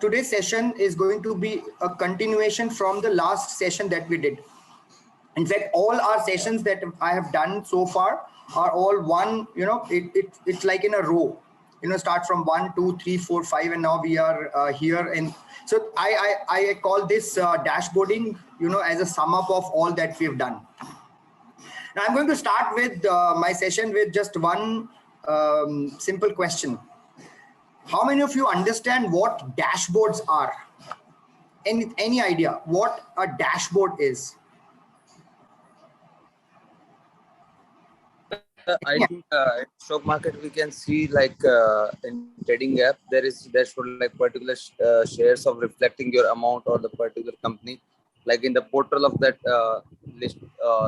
today's session is going to be a continuation from the last session that we did. In fact, all our sessions that I have done so far are all one, it's like in a row, start from 1, 2, 3, 4, 5, and now we are here. And so I call this dashboarding, as a sum up of all that we've done. Now I'm going to start with my session with just one simple question. How many of you understand what dashboards are? Any idea what a dashboard is? I think in stock market we can see like in trading app there is dashboard like particular shares of reflecting your amount or the particular company. Like in the portal of that list,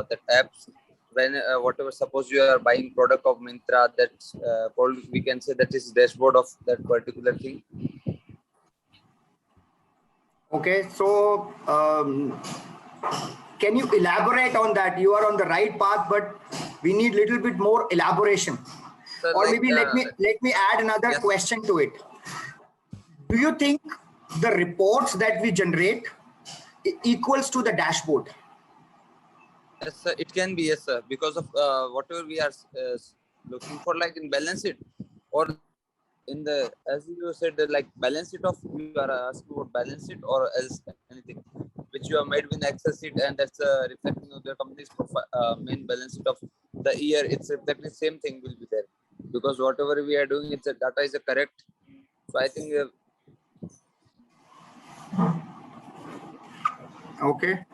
that apps, when whatever, suppose you are buying product of Myntra, that's probably we can say that is dashboard of that particular thing. Okay, so can you elaborate on that? You are on the right path, but we need a little bit more elaboration. So or like, maybe let me add another question to it. Do you think the reports that we generate equals to the dashboard? Yes, sir, it can be, yes, sir, because of whatever we are looking for, like in balance sheet or in the, as you said, like balance sheet of, you are asking about balance sheet or else anything which you have made with Excel sheet, and that's reflecting of the company's main balance sheet of the year. It's reflecting same thing will be there, because whatever we are doing, it's a data is a correct. So I think okay.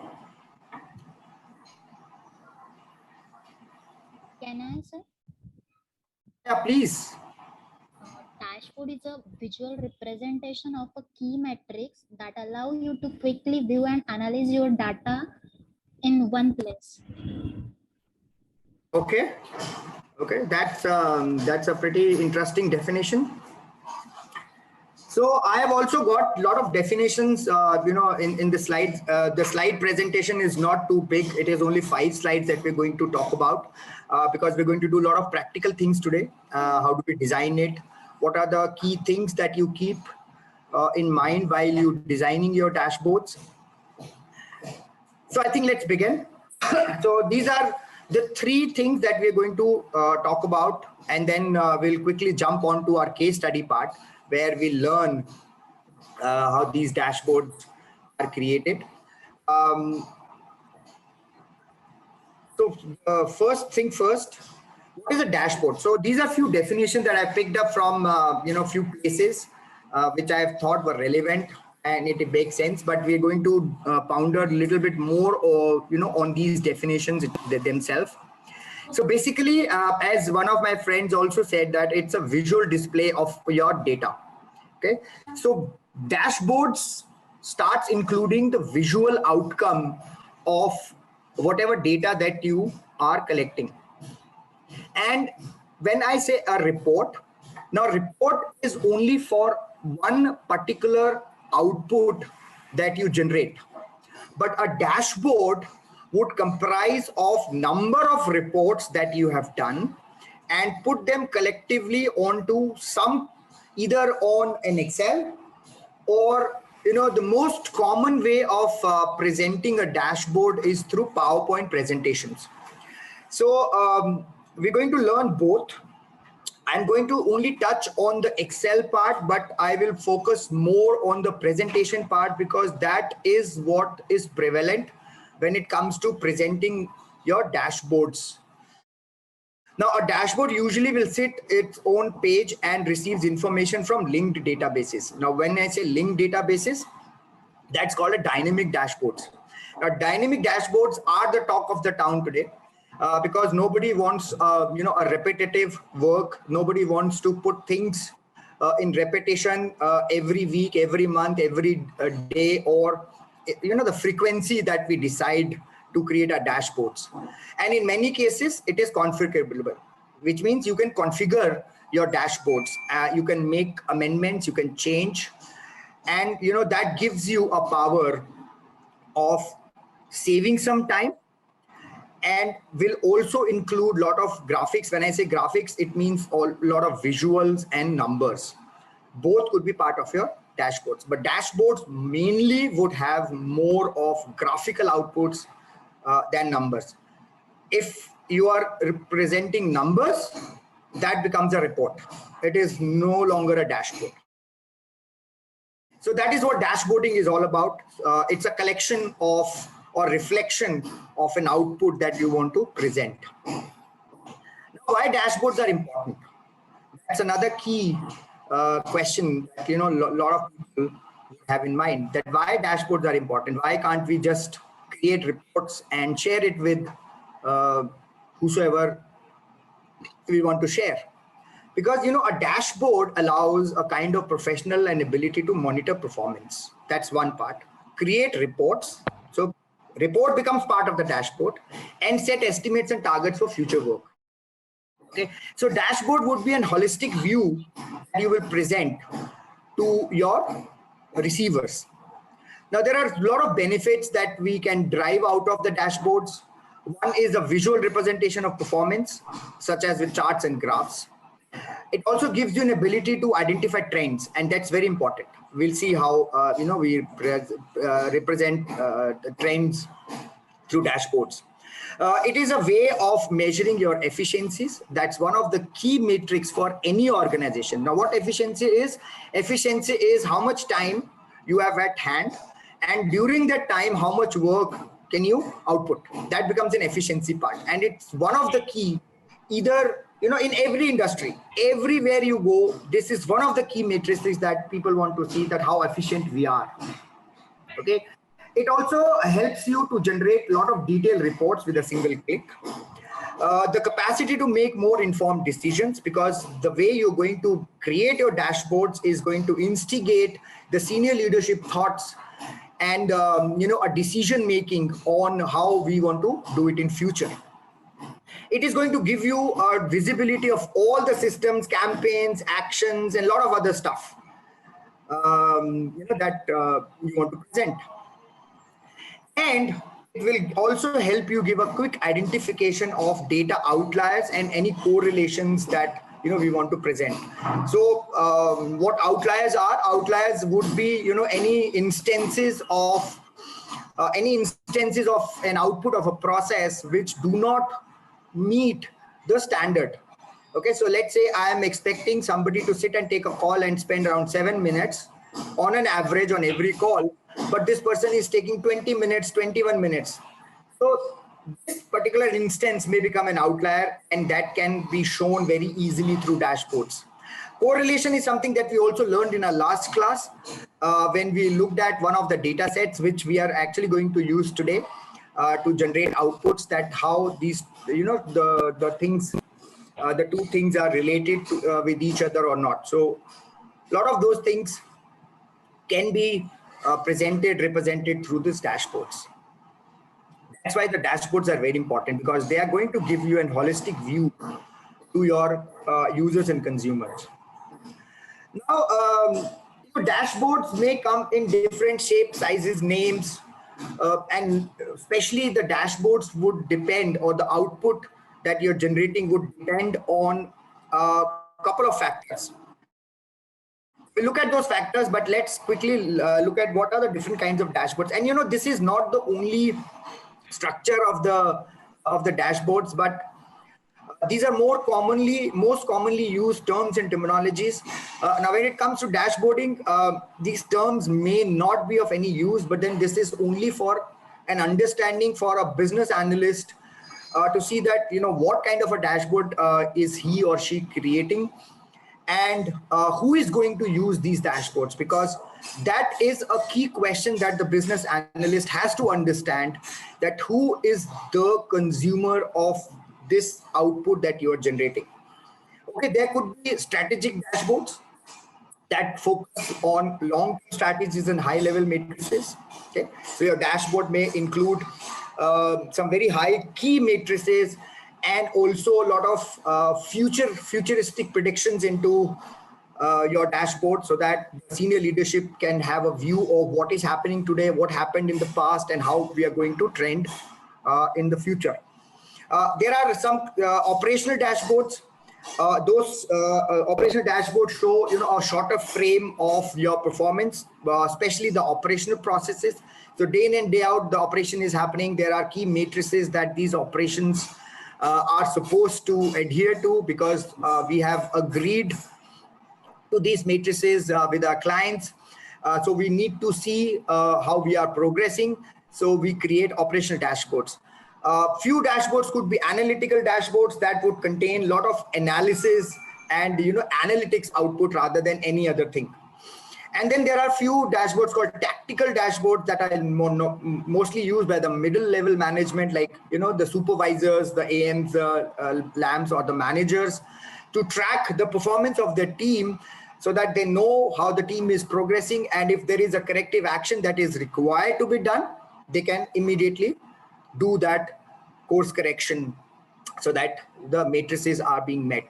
Can I answer? Yeah, please. Dashboard is a visual representation of a key metrics that allow you to quickly view and analyze your data in one place. Okay. Okay, that's a pretty interesting definition. So I have also got a lot of definitions, in the slides. The slide presentation is not too big. It is only 5 slides that we're going to talk about because we're going to do a lot of practical things today. How do we design it? What are the key things that you keep in mind while you're designing your dashboards? So I think let's begin. So these are the 3 things that we're going to talk about, and then we'll quickly jump on to our case study part, where we learn how these dashboards are created. So first thing first, what is a dashboard? So these are few definitions that I picked up from few places which I have thought were relevant, and it makes sense. But we're going to ponder a little bit more, on these definitions themselves. So basically, as one of my friends also said, that it's a visual display of your data. Okay, so dashboards starts including the visual outcome of whatever data that you are collecting. And when I say a report, now report is only for one particular output that you generate, but a dashboard would comprise of number of reports that you have done and put them collectively onto either on an Excel, or the most common way of presenting a dashboard is through PowerPoint presentations. So we're going to learn both. I'm going to only touch on the Excel part, but I will focus more on the presentation part, because that is what is prevalent when it comes to presenting your dashboards. Now, a dashboard usually will sit its own page and receives information from linked databases. Now, when I say linked databases, that's called a dynamic dashboards. Now, dynamic dashboards are the talk of the town today. Because nobody wants, a repetitive work. Nobody wants to put things in repetition every week, every month, every day, or, the frequency that we decide to create our dashboards. And in many cases, it is configurable, which means you can configure your dashboards. You can make amendments, you can change. And, that gives you a power of saving some time, and will also include a lot of graphics. When I say graphics, it means a lot of visuals and numbers. Both could be part of your dashboards, but dashboards mainly would have more of graphical outputs than numbers. If you are representing numbers, that becomes a report. It is no longer a dashboard. So that is what dashboarding is all about. It's a collection of or reflection of an output that you want to present. Now, why dashboards are important? That's another key question that a lot of people have in mind, that why dashboards are important. Why can't we just create reports and share it with whosoever we want to share? Because a dashboard allows a kind of professional and ability to monitor performance. That's one part. Create reports. So report becomes part of the dashboard, and set estimates and targets for future work. Okay, so dashboard would be an holistic view that you will present to your receivers. Now, there are a lot of benefits that we can derive out of the dashboards. One is a visual representation of performance, such as with charts and graphs. It also gives you an ability to identify trends, and that's very important. We'll see how we represent the trends through dashboards. It is a way of measuring your efficiencies. That's one of the key metrics for any organization. Now, what efficiency is? Efficiency is how much time you have at hand, and during that time, how much work can you output. That becomes an efficiency part, and it's one of the key, either in every industry, everywhere you go, this is one of the key matrices that people want to see, that how efficient we are. Okay, it also helps you to generate a lot of detailed reports with a single click. The capacity to make more informed decisions, because the way you're going to create your dashboards is going to instigate the senior leadership thoughts and a decision making on how we want to do it in future. It is going to give you a visibility of all the systems, campaigns, actions, and a lot of other stuff that you want to present. And it will also help you give a quick identification of data outliers and any correlations that we want to present. So what outliers are? Outliers would be any instances of an output of a process which do not meet the standard. Okay, so let's say I am expecting somebody to sit and take a call and spend around 7 minutes on an average on every call, but this person is taking 20 minutes, 21 minutes. So this particular instance may become an outlier, and that can be shown very easily through dashboards. Correlation is something that we also learned in our last class when we looked at one of the data sets, which we are actually going to use today to generate outputs, that how these, the things, the two things are related to, with each other or not. So a lot of those things can be represented through these dashboards. That's why the dashboards are very important, because they are going to give you a holistic view to your users and consumers. Now, dashboards may come in different shapes, sizes, names, and especially the dashboards would depend, or the output that you're generating would depend on a couple of factors. We look at those factors, but let's quickly look at what are the different kinds of dashboards. And this is not the only structure of the dashboards, but these are most commonly used terms and terminologies. Now, when it comes to dashboarding, these terms may not be of any use, but then this is only for an understanding for a business analyst to see that what kind of a dashboard is he or she creating, and who is going to use these dashboards, because that is a key question that the business analyst has to understand, that who is the consumer of this output that you are generating. Okay, there could be strategic dashboards that focus on long-term strategies and high-level matrices. Okay, so your dashboard may include some very high key matrices, and also a lot of futuristic predictions into your dashboard, so that senior leadership can have a view of what is happening today, what happened in the past, and how we are going to trend in the future. There are some operational dashboards. Those operational dashboards show a shorter frame of your performance, especially the operational processes. So day in and day out, the operation is happening. There are key matrices that these operations are supposed to adhere to, because we have agreed to these matrices with our clients. So we need to see how we are progressing. So we create operational dashboards. Few dashboards could be analytical dashboards that would contain a lot of analysis and analytics output rather than any other thing. And then there are few dashboards called tactical dashboards that are mostly used by the middle level management, like the supervisors, the AMs, LAMs, or the managers, to track the performance of their team, so that they know how the team is progressing, and if there is a corrective action that is required to be done, they can immediately do that course correction so that the matrices are being met.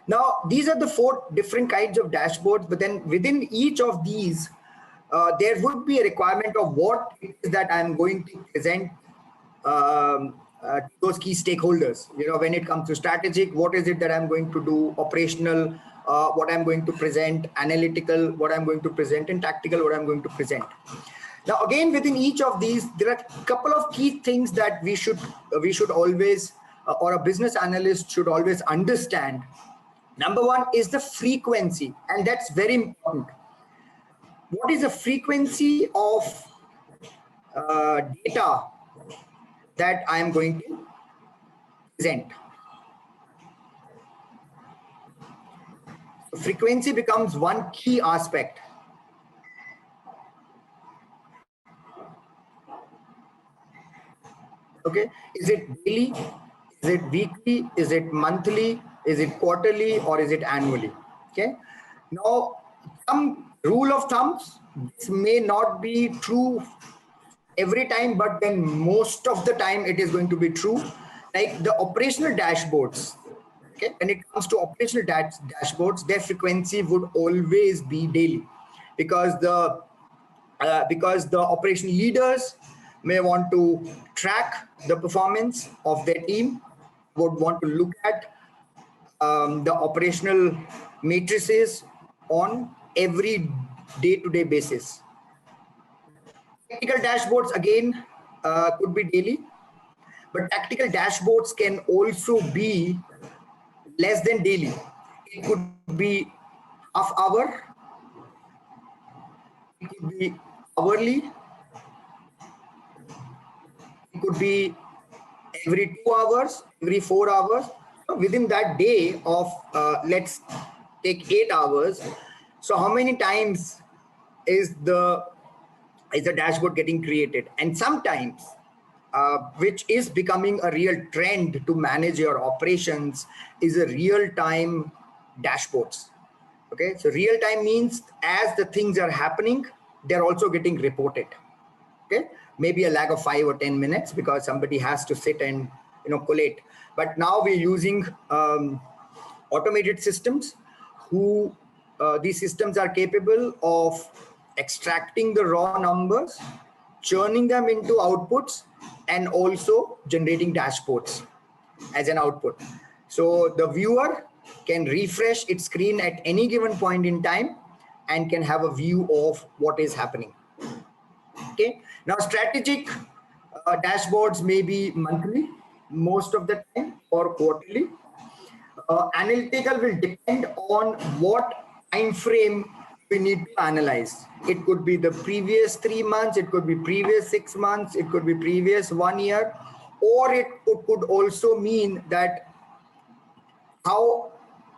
Now, these are the 4 different kinds of dashboards, but then within each of these, there would be a requirement of what it is that I'm going to present to those key stakeholders. When it comes to strategic, what is it that I'm going to do, operational, what I'm going to present, analytical, what I'm going to present, and tactical, what I'm going to present. Now, again, within each of these, there are a couple of key things that we should always, or a business analyst should always understand. Number one is the frequency, and that's very important. What is the frequency of data that I am going to present? So frequency becomes one key aspect. Okay, is it daily? Is it weekly? Is it monthly? Is it quarterly? Or is it annually? Okay. Now, some rule of thumbs, this may not be true every time, but then most of the time it is going to be true. Like the operational dashboards. Okay, when it comes to operational dashboards, their frequency would always be daily, because the operation leaders may want to track the performance of their team, would want to look at the operational matrices on every day-to-day basis. Tactical dashboards again could be daily, but tactical dashboards can also be less than daily. It could be half hour, it could be hourly, it could be every 2 hours, every 4 hours. So within that day of, let's take 8 hours. So how many times is the dashboard getting created? And sometimes, which is becoming a real trend to manage your operations, is a real-time dashboards. Okay, so real-time means as the things are happening, they're also getting reported. Okay, maybe a lag of 5 or 10 minutes because somebody has to sit and collate. But now we're using automated systems who these systems are capable of extracting the raw numbers, churning them into outputs, and also generating dashboards as an output. So the viewer can refresh its screen at any given point in time and can have a view of what is happening. Okay. Now, strategic dashboards may be monthly most of the time, or quarterly. Analytical will depend on what time frame we need to analyze. It could be the previous 3 months, it could be previous 6 months, it could be previous 1 year, or it could also mean that how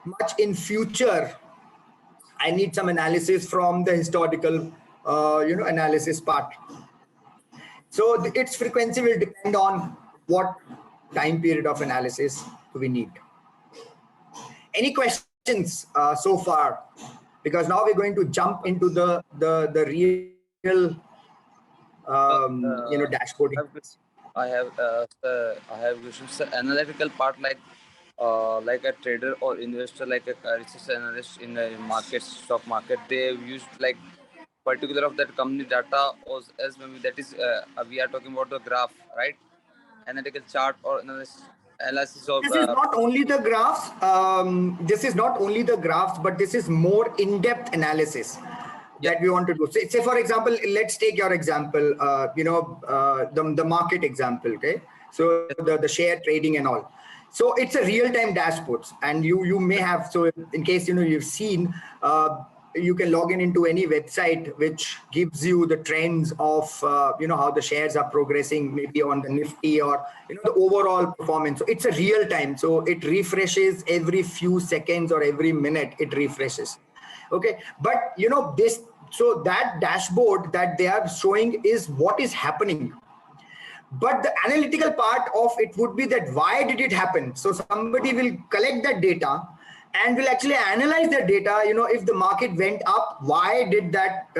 much in future I need some analysis from the historical analysis part. So its frequency will depend on what time period of analysis we need. Any questions so far? Because now we're going to jump into the real dashboarding. I have questions. The analytical part, like a trader or investor, like a research analyst in the market, stock market, they used like particular of that company data, or as maybe that is we are talking about the graph, right? Analytical chart or analysis. analysis of. This is not only the graphs. This is not only the graphs, but this is more in-depth analysis that we want to do. So, say for example, let's take your example. The market example. Okay, so the share trading and all. So it's a real-time dashboards, and you may have, so in case you've seen, you can log in into any website which gives you the trends of how the shares are progressing, maybe on the Nifty or the overall performance. So it's a real time, so it refreshes every few seconds or every minute it refreshes. Okay, but this, so that dashboard that they are showing is what is happening. But the analytical part of it would be that why did it happen? So somebody will collect that data and will actually analyze that data. If the market went up, why did that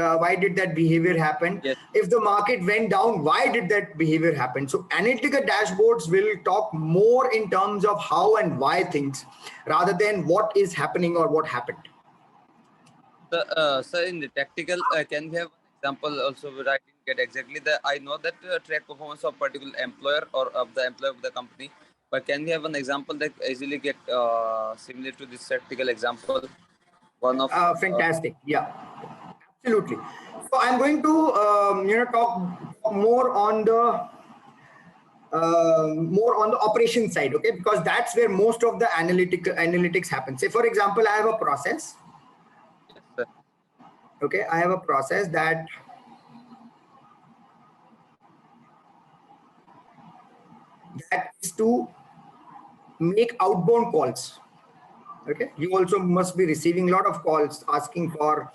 behavior happen? Yes. If the market went down, why did that behavior happen? So analytical dashboards will talk more in terms of how and why things, rather than what is happening or what happened. Sir, in the tactical, can we have an example also where I didn't get exactly the, I know that track performance of particular employer or of the employer of the company, but can we have an example that easily get similar to this tactical example? One of Fantastic. Yeah, absolutely. So I'm going to talk more on the operation side, okay? Because that's where most of the analytics happen. Say for example, I have a process. yes, sir. Okay, I have a process that is to make outbound calls. Okay, you also must be receiving a lot of calls asking for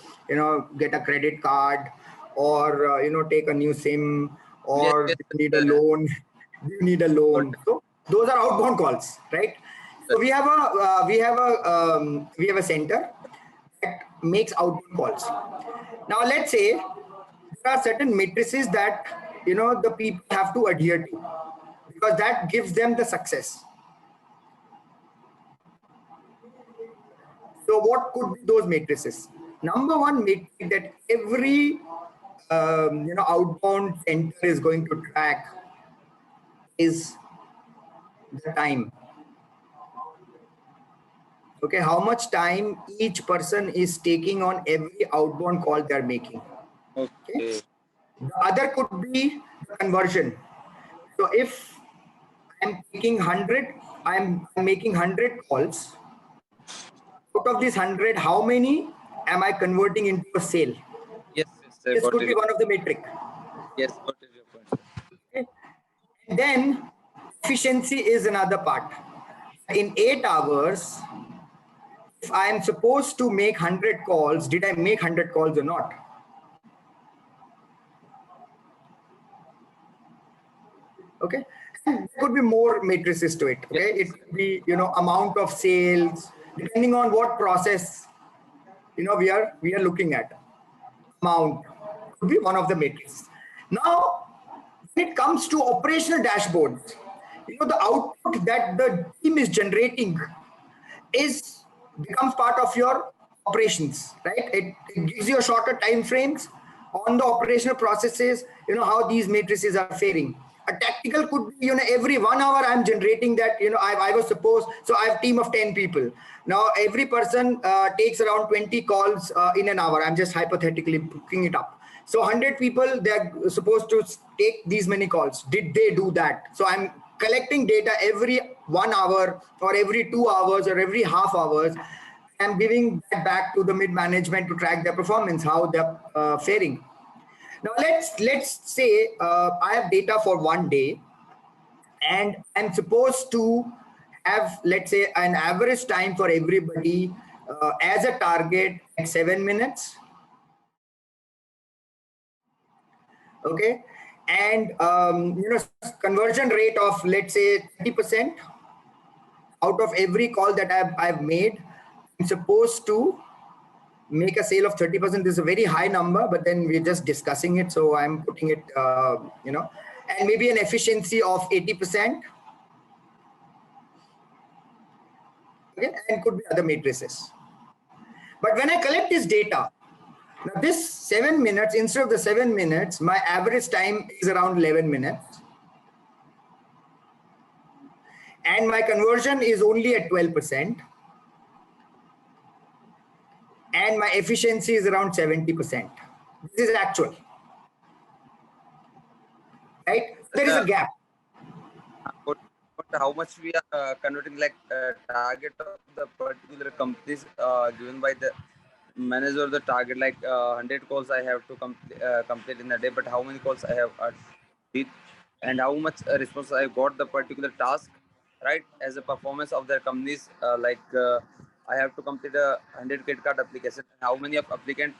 get a credit card, or take a new SIM, Yes, or yes, need a sir. loan. You need a loan. So those are outbound calls, right? So we have a center that makes outbound calls. Now let's say there are certain matrices that the people have to adhere to, because that gives them the success. So what could be those matrices? Number one matrix that every outbound center is going to track is the time. Okay, how much time each person is taking on every outbound call they're making. Okay. The other could be the conversion. So if I'm taking 100, I'm making 100 calls. Out of these 100, how many am I converting into a sale? Yes, yes, sir. This Got could it. be one of the metric. Yes, got it, your point, sir. Okay. And then efficiency is another part. In 8 hours, if I am supposed to make 100 calls, did I make 100 calls or not? Okay. And there could be more matrices to it. Okay. Yes. It could be, amount of sales, depending on what process, we are looking at. Amount could be one of the matrices. Now, when it comes to operational dashboards, the output that the team is generating becomes part of your operations, right? It gives you a shorter time frames on the operational processes, how these matrices are faring. A tactical could be, every 1 hour I'm generating that, I was supposed, so I have a team of 10 people. Now every person takes around 20 calls in an hour. I'm just hypothetically booking it up. So 100 people, they're supposed to take these many calls. Did they do that? So I'm collecting data every 1 hour or every 2 hours or every half hours. I'm giving that back to the mid management to track their performance, how they're faring. Now let's say I have data for 1 day, and I'm supposed to have, let's say, an average time for everybody as a target at 7 minutes. Okay, and conversion rate of, let's say, 30%. Out of every call that I've made, I'm supposed to make a sale of 30%. This is a very high number, but then we're just discussing it, so I'm putting it and maybe an efficiency of 80%. Okay, and could be other matrices. But when I collect this data, now this 7 minutes, instead of the 7 minutes, my average time is around 11 minutes. and my conversion is only at 12%, and my efficiency is around 70%. This is actual, right? There is a Uh, gap. but how much we are converting, like target of the particular companies given by the manager, the target like 100 calls I have to complete in a day, but how many calls I have did, and how much response I got the particular task, right? As a performance of their companies, I have to complete a 100 credit card application, and how many of applicant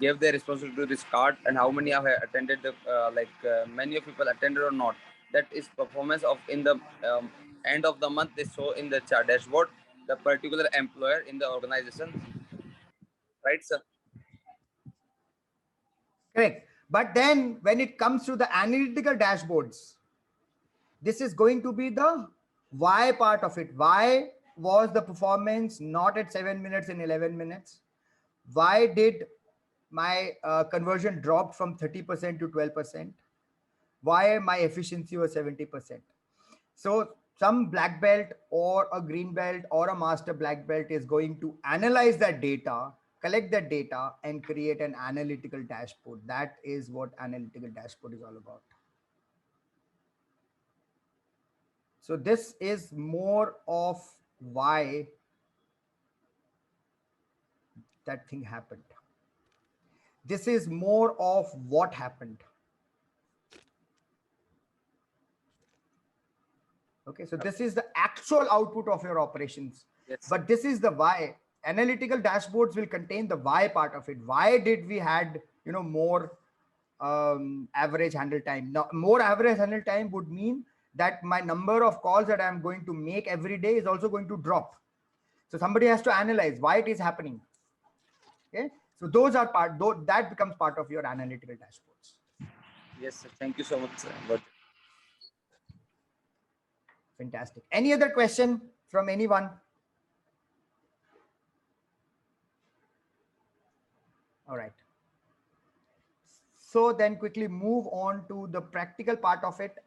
gave their responsibility to this card, and how many have attended the many of people attended or not. That is performance of in the end of the month. They show in the chart dashboard the particular employer in the organization, right, sir? Correct. But then when it comes to the analytical dashboards, this is going to be the why part of it. Why was the performance not at 7 minutes in 11 minutes? Why did my conversion drop from 30% to 12%? Why my efficiency was 70%? So some black belt or a green belt or a master black belt is going to analyze that data, collect that data, and create an analytical dashboard. That is what analytical dashboard is all about. So this is more of why that thing happened. This is more of what happened. Okay, so this is the actual output of your operations. Yes, sir. But this is the why. Analytical dashboards will contain the why part of it. Why did we had, more average handle time? Now, more average handle time would mean that my number of calls that I'm going to make every day is also going to drop. So somebody has to analyze why it is happening. Okay, so those are that becomes part of your analytical dashboards. Yes, sir. Thank you so much, sir. But Fantastic. Any other question from anyone? All right. So then quickly move on to the practical part of it.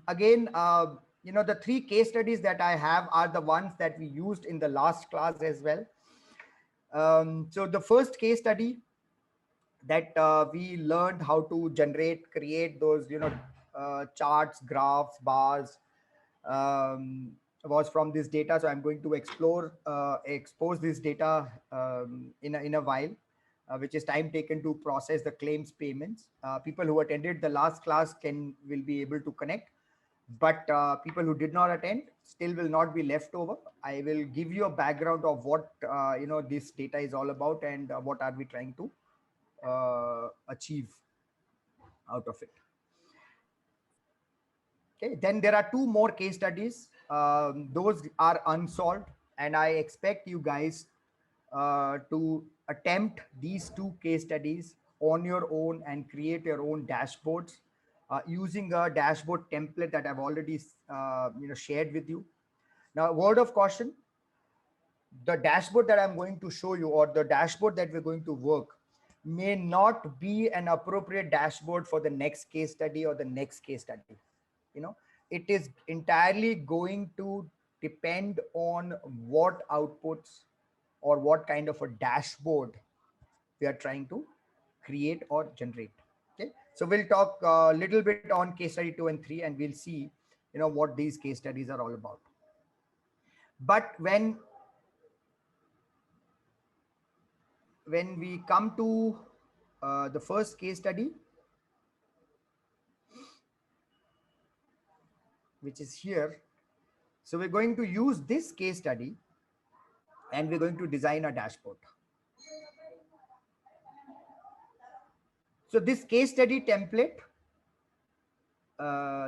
Again, the three case studies that I have are the ones that we used in the last class as well. So the first case study that we learned how to create those, charts, graphs, bars, was from this data. So I'm going to expose this data in a while, which is time taken to process the claims payments. People who attended the last class will be able to connect, but people who did not attend still will not be left over. I will give you a background of what this data is all about, and what are we trying to achieve out of it. Okay, then there are two more case studies. Those are unsolved, and I expect you guys to attempt these two case studies on your own and create your own dashboards using a dashboard template that I've already shared with you. Now, word of caution: the dashboard that I'm going to show you, or the dashboard that we're going to work, may not be an appropriate dashboard for the next case study or the next case study. It is entirely going to depend on what outputs or what kind of a dashboard we are trying to create or generate. Okay, so we'll talk a little bit on case study 2 and 3, and we'll see what these case studies are all about. But when we come to the first case study, which is here, so we're going to use this case study and we're going to design a dashboard. So this case study template,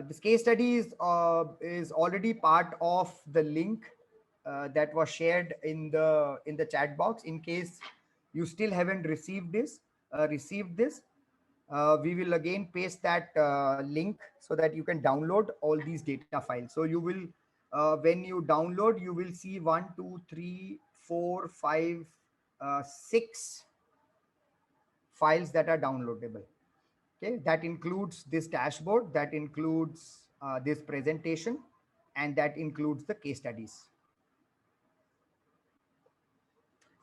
this case study is already part of the link that was shared in the chat box. In case you still haven't received this, we will again paste that link so that you can download all these data files. So you will, when you download, you will see 1, 2, 3, 4, 5, 6 files that are downloadable. Okay, that includes this dashboard, that includes this presentation, and that includes the case studies.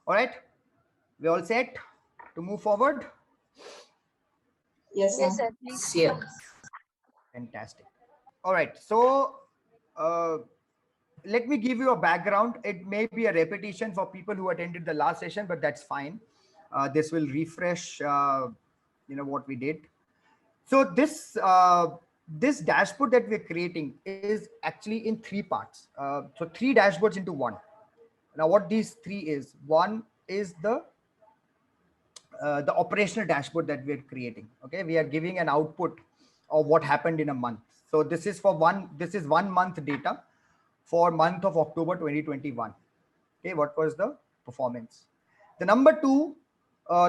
All right, we all set to move forward? Yes, Yes, sir. sir. Please. Yeah. Fantastic. All right, so uh, let me give you a background. It may be a repetition for people who attended the last session, but that's fine. This will refresh what we did. So this dashboard that we're creating is actually in three parts. So three dashboards into one. Now what these three is, one is the operational dashboard that we're creating. Okay, we are giving an output of what happened in a month. So this is 1 month data for month of October 2021. Okay, what was the performance? The number two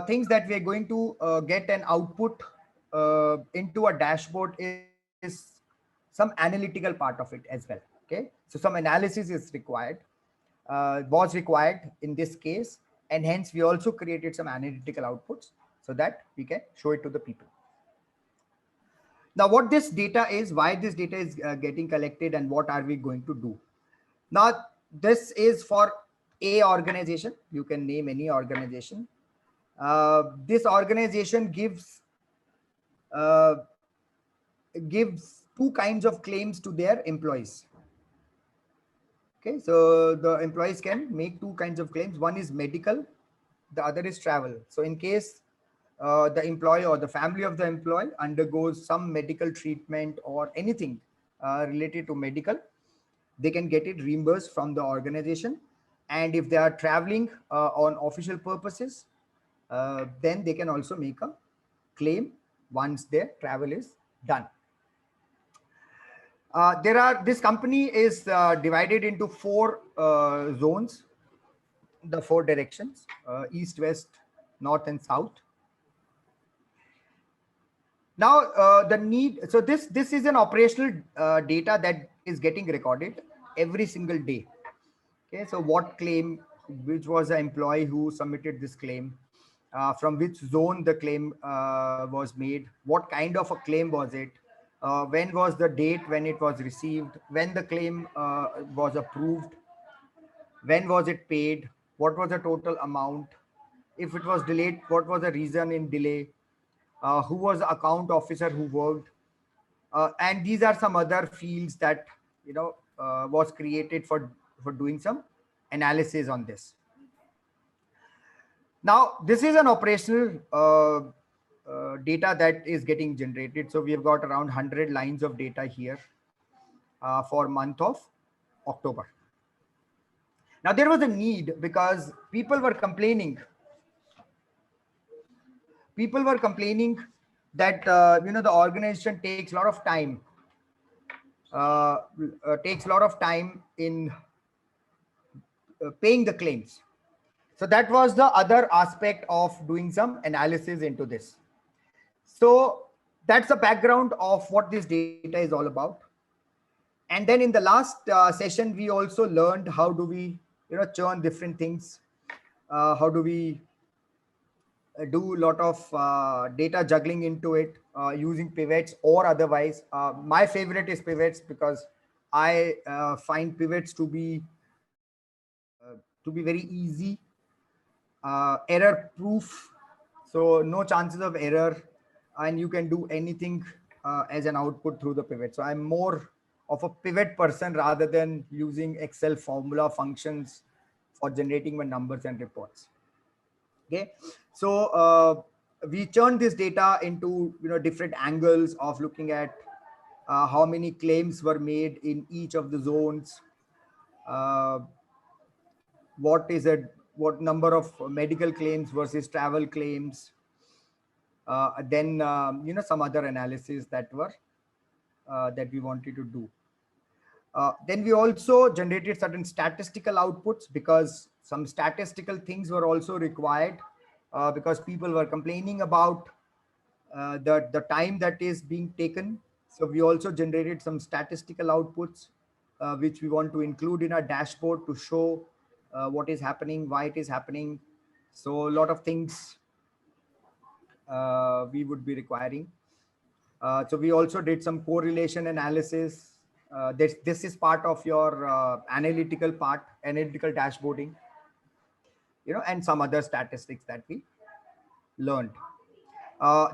things that we're going to get an output into a dashboard is some analytical part of it as well. Okay, so some analysis is required, was required in this case, and hence we also created some analytical outputs so that we can show it to the people. Now what this data is, why this data is getting collected, and what are we going to do now? This is for a organization. You can name any organization. This organization uh, gives two kinds of claims to their employees. Okay, so the employees can make two kinds of claims. One is medical, the other is travel. So in case the employee or the family of the employee undergoes some medical treatment or anything related to medical, they can get it reimbursed from the organization. And if they are traveling on official purposes, then they can also make a claim once their travel is done. This company is divided into four zones, the four directions: east, west, north, and south. Now the need, so this is an operational data that is getting recorded every single day. Okay, so what claim, which was the employee who submitted this claim, from which zone the claim was made, what kind of a claim was it, when was the date when it was received, when the claim was approved, when was it paid, what was the total amount, if it was delayed, what was the reason in delay, who was the account officer who worked, and these are some other fields that was created for doing some analysis on this. Now this is an operational data that is getting generated. So we have got around 100 lines of data here for month of October. Now there was a need because people were complaining that the organization takes a lot of time in paying the claims. So that was the other aspect of doing some analysis into this. So that's the background of what this data is all about. And then in the last session, we also learned how do we churn different things, how do we do a lot of data juggling into it using pivots or otherwise. My favorite is pivots because I find pivots to be very easy, error proof, so no chances of error, and you can do anything as an output through the pivot. So I'm more of a pivot person rather than using Excel formula functions for generating my numbers and reports. Okay, so we churned this data into different angles of looking at how many claims were made in each of the zones, uh, what number of medical claims versus travel claims, then some other analysis that we wanted to do. Then we also generated certain statistical outputs because some statistical things were also required because people were complaining about the time that is being taken. So we also generated some statistical outputs which we want to include in our dashboard to show what is happening, why it is happening. So a lot of things we would be requiring. So we also did some correlation analysis This is part of your analytical part, analytical dashboarding, and some other statistics that we learned.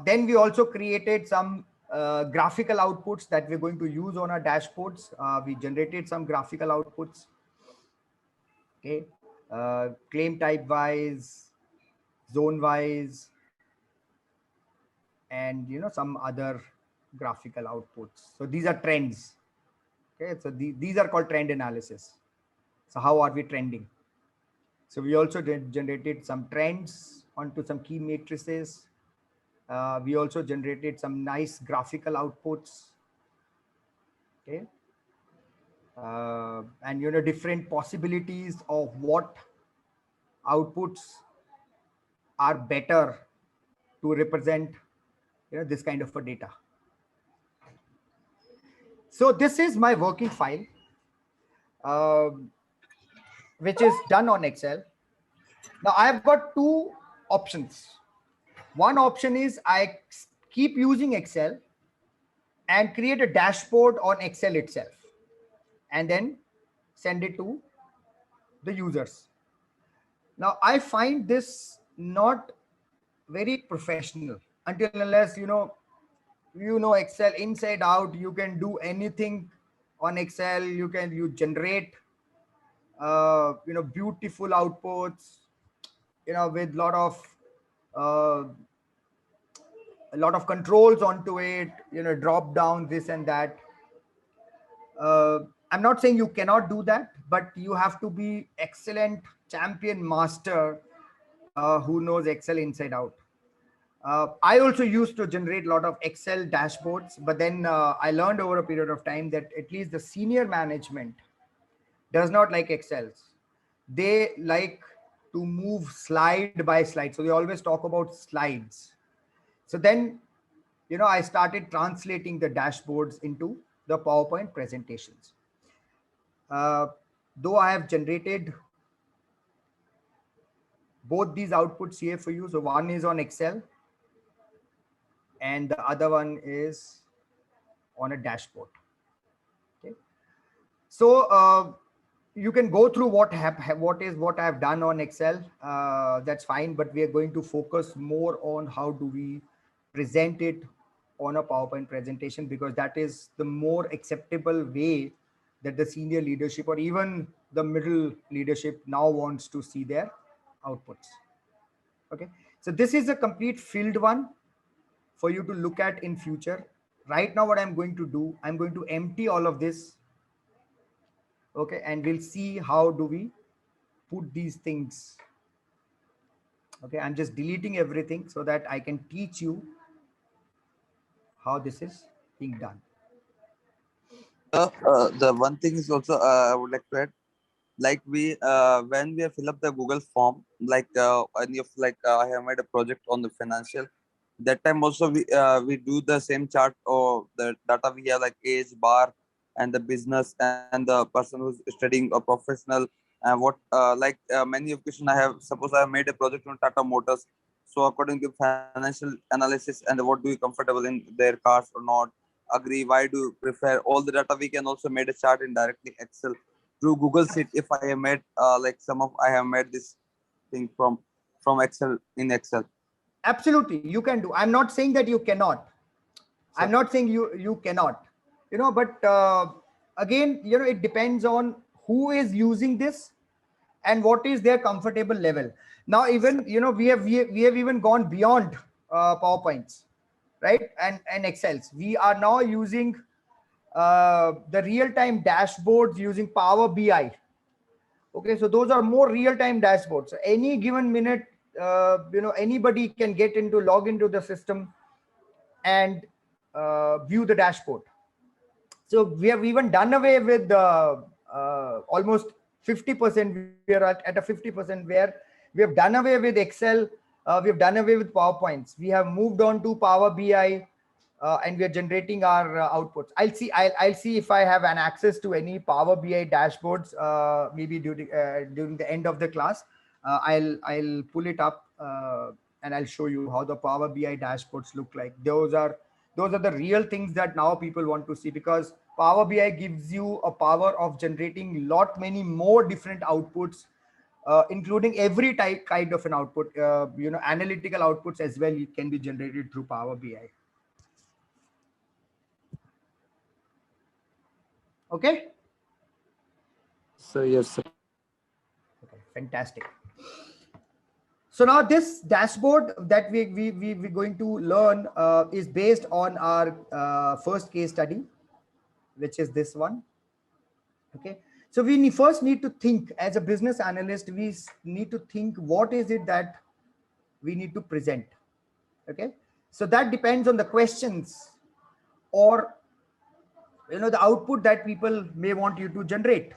Then we also created some graphical outputs that we're going to use on our dashboards. We generated some graphical outputs, okay, claim type wise, zone wise, and some other graphical outputs. So these are trends. Okay, so these are called trend analysis. So how are we trending? So we also generated some trends onto some key matrices. We also generated some nice graphical outputs. Okay. And different possibilities of what outputs are better to represent this kind of a data. So this is my working file, which is done on Excel. Now I've got two options. One option is I keep using Excel and create a dashboard on Excel itself and then send it to the users. Now I find this not very professional until unless Excel inside out. You can do anything on Excel. You generate beautiful outputs with uh, a lot of controls onto it, drop down this and that. I'm not saying you cannot do that, but you have to be excellent champion master who knows Excel inside out. I also used to generate a lot of Excel dashboards, but then I learned over a period of time that at least the senior management does not like Excels. They like to move slide by slide. So they always talk about slides. So then, I started translating the dashboards into the PowerPoint presentations. Though I have generated both these outputs here for you. So one is on Excel and the other one is on a dashboard. Okay. So you can go through what I've done on Excel. That's fine, but we are going to focus more on how do we present it on a PowerPoint presentation, because that is the more acceptable way that the senior leadership or even the middle leadership now wants to see their outputs. Okay, so this is a complete filled one for you to look at in future. Right now, what I'm going to do, I'm going to empty all of this. Okay, and we'll see how do we put these things. Okay, I'm just deleting everything so that I can teach you how this is being done. The one thing is also I would like to add, like we when we fill up the Google form, like and if I have made a project on the financial, that time also we do the same chart or the data we have, like age bar and the business and the person who's studying a professional, and what many occasion I have, suppose I have made a project on Tata Motors, so according to financial analysis and what do you comfortable in their cars or not, agree, why do you prefer, all the data we can also made a chart in directly Excel through Google Sheet. If I have made I have made this thing from Excel in Excel. Absolutely, you can do. I'm not saying that you cannot. So, I'm not saying you cannot. But again, it depends on who is using this and what is their comfortable level. Now, even we have even gone beyond PowerPoints, right? And Excels. We are now using the real-time dashboards using Power BI. Okay, so those are more real-time dashboards. So any given minute, anybody can log into the system and view the dashboard. So we have even done away with almost 50%. We are at a 50% where we have done away with Excel. We have done away with PowerPoints. We have moved on to Power BI. And we are generating our outputs. I'll see if I have an access to any Power BI dashboards. Maybe during the end of the class, I'll pull it up and I'll show you how the Power BI dashboards look like. Those are the real things that now people want to see, because Power BI gives you a power of generating many more different outputs, including every kind of an output. Analytical outputs as well can be generated through Power BI. Okay. So yes, sir. Okay, fantastic. So now this dashboard that we're going to learn is based on our first case study, which is this one. Okay. So we first need to think as a business analyst, we need to think what is it that we need to present. Okay. So that depends on the questions or, the output that people may want you to generate.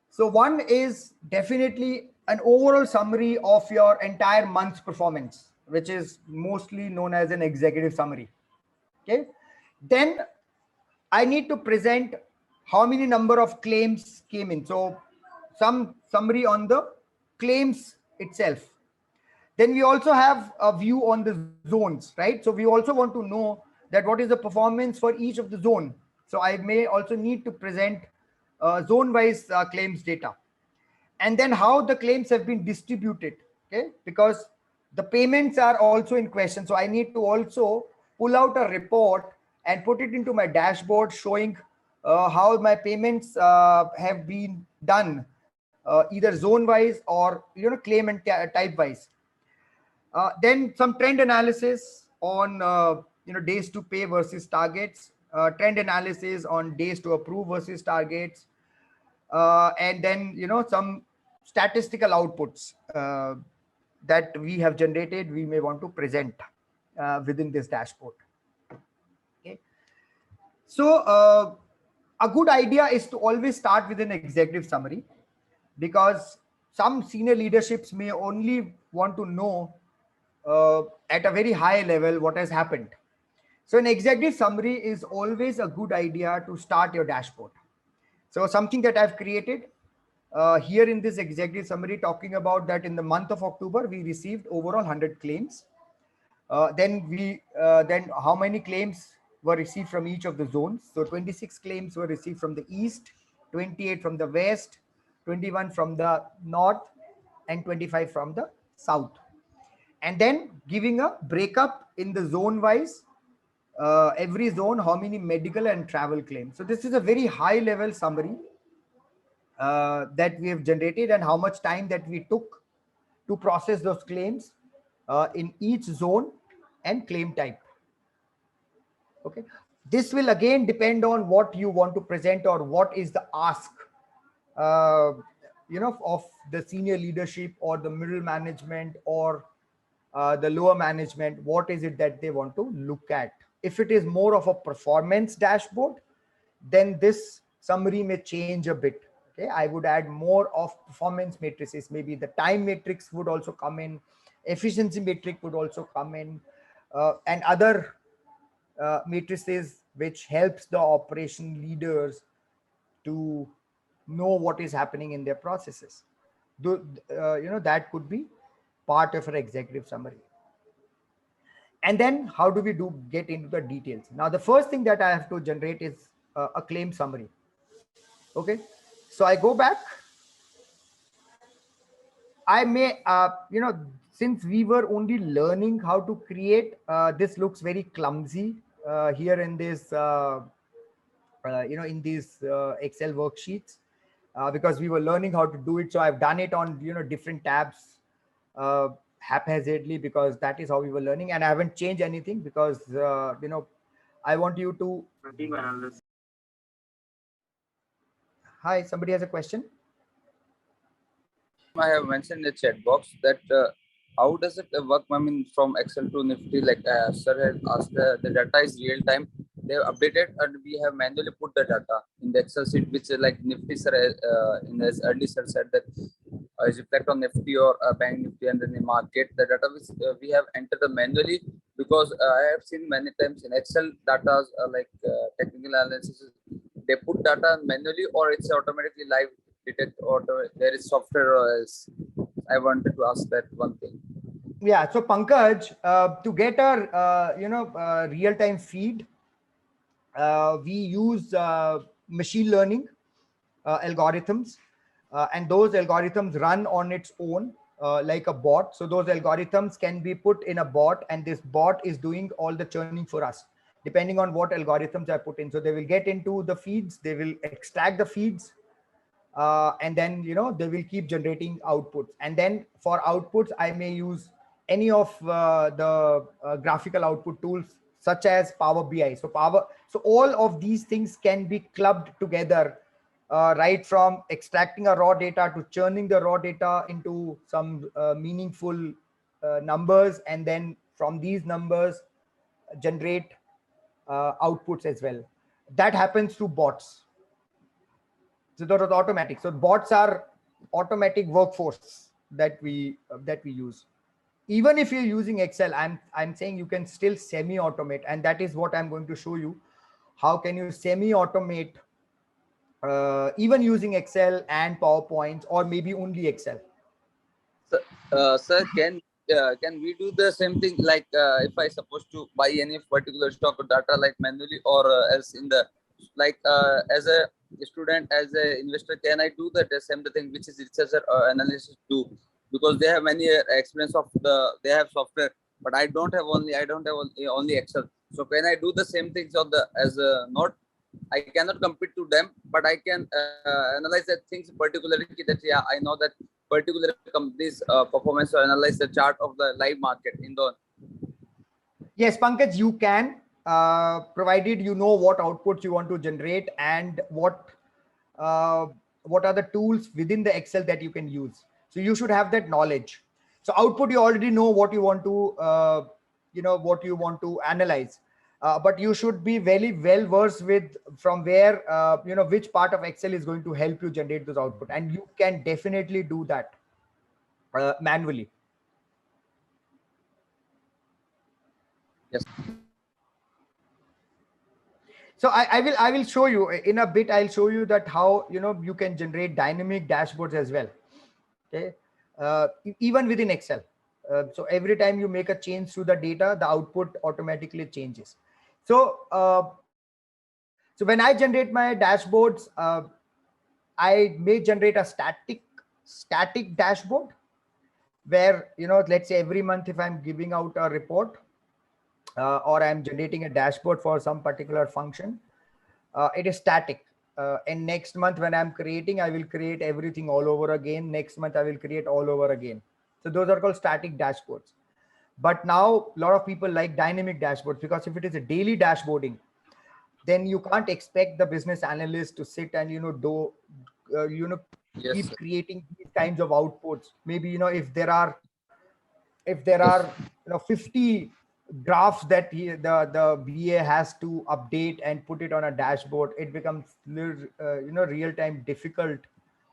So one is definitely an overall summary of your entire month's performance, which is mostly known as an executive summary. Okay. Then I need to present how many number of claims came in. So some summary on the claims itself. Then we also have a view on the zones, right? So we also want to know that what is the performance for each of the zone. So I may also need to present zone-wise claims data. And then how the claims have been distributed, okay? Because the payments are also in question. So I need to also pull out a report and put it into my dashboard showing how my payments have been done, either zone-wise or claim and type-wise. Then some trend analysis on days to pay versus targets, trend analysis on days to approve versus targets, and then some statistical outputs that we have generated, we may want to present within this dashboard. Okay. So a good idea is to always start with an executive summary, because some senior leaderships may only want to know at a very high level what has happened. So an executive summary is always a good idea to start your dashboard. So something that I've created here in this executive summary, talking about that in the month of October, we received overall 100 claims. Then how many claims were received from each of the zones. So 26 claims were received from the east, 28 from the west, 21 from the north, and 25 from the south. And then giving a breakup in the zone wise, every zone, how many medical and travel claims. So this is a very high level summary that we have generated, and how much time that we took to process those claims in each zone and claim type. Okay. This will again depend on what you want to present or what is the ask of the senior leadership or the middle management or the lower management. What is it that they want to look at? If it is more of a performance dashboard, then this summary may change a bit. Okay, I would add more of performance matrices. Maybe the time matrix would also come in, efficiency metric would also come in, and other matrices which helps the operation leaders to know what is happening in their processes. That could be part of an executive summary. And then how do we get into the details? Now, the first thing that I have to generate is a claim summary. Okay, so I go back. I may, since we were only learning how to create, this looks very clumsy here in this, in these Excel worksheets, because we were learning how to do it. So I've done it on, different tabs haphazardly, because that is how we were learning. And I haven't changed anything because, I want you to. Hi, somebody has a question? I have mentioned in the chat box that how does it work? I mean, from Excel to Nifty, like sir had asked, the data is real time. They have updated, and we have manually put the data in the Excel sheet, which like Nifty sir, in his early sir said that is reflect on Nifty or Bank Nifty and then the market. The data which we have entered the manually, because I have seen many times in Excel data like technical analysis, they put data manually or it's automatically live detect, or there is software or else. I wanted to ask that one thing. Yeah, so Pankaj, to get our real-time feed, we use machine learning algorithms, and those algorithms run on its own like a bot. So those algorithms can be put in a bot, and this bot is doing all the churning for us depending on what algorithms I put in. So they will get into the feeds, they will extract the feeds, and then they will keep generating outputs. And then for outputs I may use any of the graphical output tools such as Power BI. So all of these things can be clubbed together, right from extracting a raw data to churning the raw data into some meaningful numbers, and then from these numbers generate outputs as well. That happens through bots. So that was automatic. So bots are automatic workforce that we use. Even if you're using Excel, I'm saying you can still semi-automate, and that is what I'm going to show you. How can you semi-automate even using Excel and PowerPoints, or maybe only Excel? Sir, can we do the same thing, like if I supposed to buy any particular stock or data like manually, or else in the like as a student, as a investor, can I do the same thing which is researcher analysis do? Because they have many experience of they have software, but I don't have only Excel. So can I do the same things on the as a not? I cannot compete to them, but I can analyze that things particularly that yeah, I know that particular company's performance, or analyze the chart of the live market in the. Yes, Pankaj, you can, provided you know what outputs you want to generate and uh, what are the tools within the Excel that you can use. So you should have that knowledge. So output, you already know what you want to, what you want to analyze. But you should be very well versed with from where, which part of Excel is going to help you generate those output. And you can definitely do that manually. Yes. So I will show you in a bit. I'll show you that how you can generate dynamic dashboards as well. Okay, even within Excel. So every time you make a change to the data, the output automatically changes. So so when I generate my dashboards, I may generate a static dashboard where let's say every month if I'm giving out a report, or I'm generating a dashboard for some particular function, it is static. And next month when I'm creating, I will create everything all over again. Next month I will create all over again. So those are called static dashboards. But now a lot of people like dynamic dashboards, because if it is a daily dashboarding, then you can't expect the business analyst to sit and do uh, you know Yes, keep sir. creating these kinds of outputs. Maybe if there are Yes. 50 graphs that the VA has to update and put it on a dashboard, it becomes real time difficult,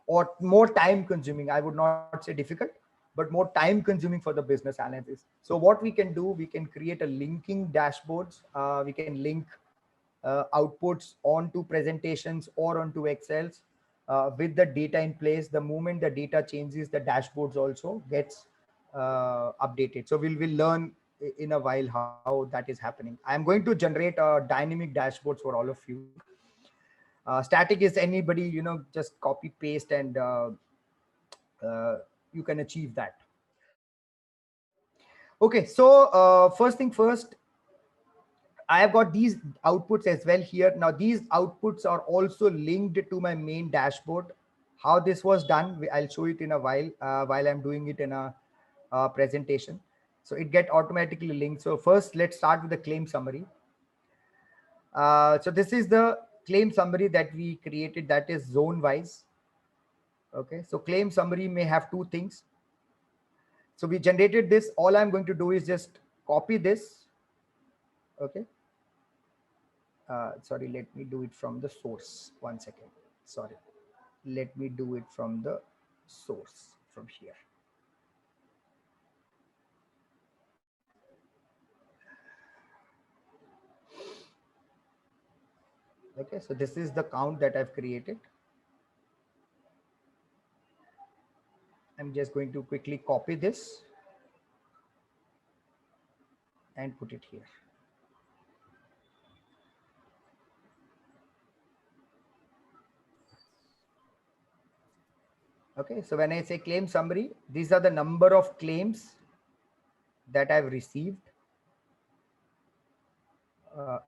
or more time consuming. I would not say difficult, but more time consuming for the business analysts. So what we can do, we can create a linking dashboards. We can link outputs onto presentations or onto Excels with the data in place. The moment the data changes, the dashboards also gets updated. So we'll learn in a while how that is happening. I'm going to generate dynamic dashboards for all of you. Static is anybody just copy paste, and uh, you can achieve that. Okay, so first thing first, I have got these outputs as well here. Now these outputs are also linked to my main dashboard. How this was done, I'll show it in a while I'm doing it in a presentation. So it get automatically linked. So first, let's start with the claim summary. So this is the claim summary that we created, that is zone wise. Okay, so claim summary may have two things. So we generated this. All I'm going to do is just copy this. Okay. Sorry, let me do it from the source. One second. Sorry. Let me do it from the source from here. Okay, so this is the count that I've created. I'm just going to quickly copy this and put it here. Okay, so when I say claim summary, these are the number of claims that I've received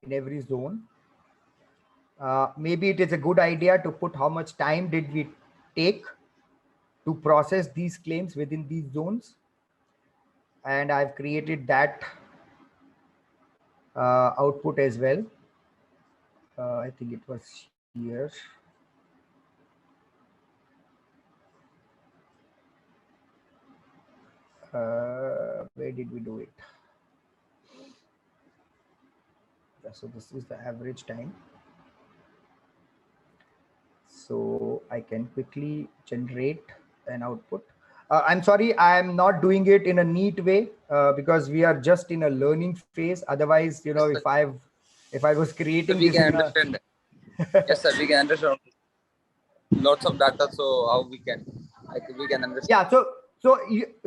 in every zone. Maybe it is a good idea to put how much time did we take to process these claims within these zones. And I've created that output as well. I think it was here. Where did we do it? So this is the average time. So I can quickly generate an output. I'm sorry, I'm not doing it in a neat way because we are just in a learning phase. Otherwise, you know, Yes, if I was creating we this can in a understand. Yes, sir, we can understand lots of data. So how we can, we can understand. yeah,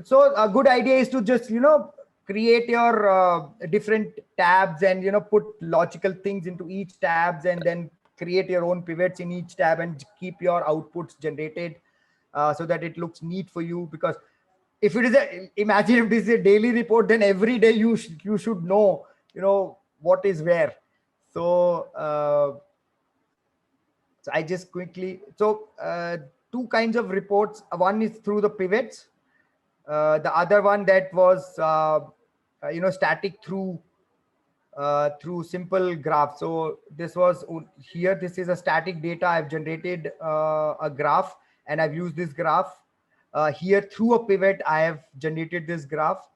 so a good idea is to just, you know, create your different tabs and, you know, put logical things into each tabs and then create your own pivots in each tab and keep your outputs generated so that it looks neat for you. Because if it is imagine if this is a daily report, then every day you should know, you know, what is where. So so I just quickly, so two kinds of reports. One is through the pivots. The other one that was, you know, static through simple graph. So this was here. This is a static data. I've generated a graph and I've used this graph. Here through a pivot, I have generated this graph.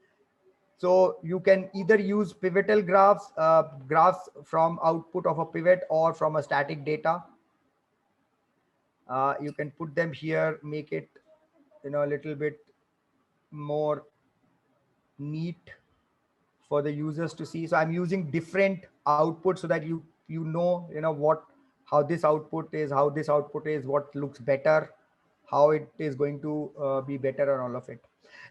So you can either use pivotal graphs, graphs from output of a pivot or from a static data. You can put them here, make it, you know, a little bit more neat for the users to see. So I'm using different outputs so that you know what, how this output is, what looks better, how it is going to be better on all of it.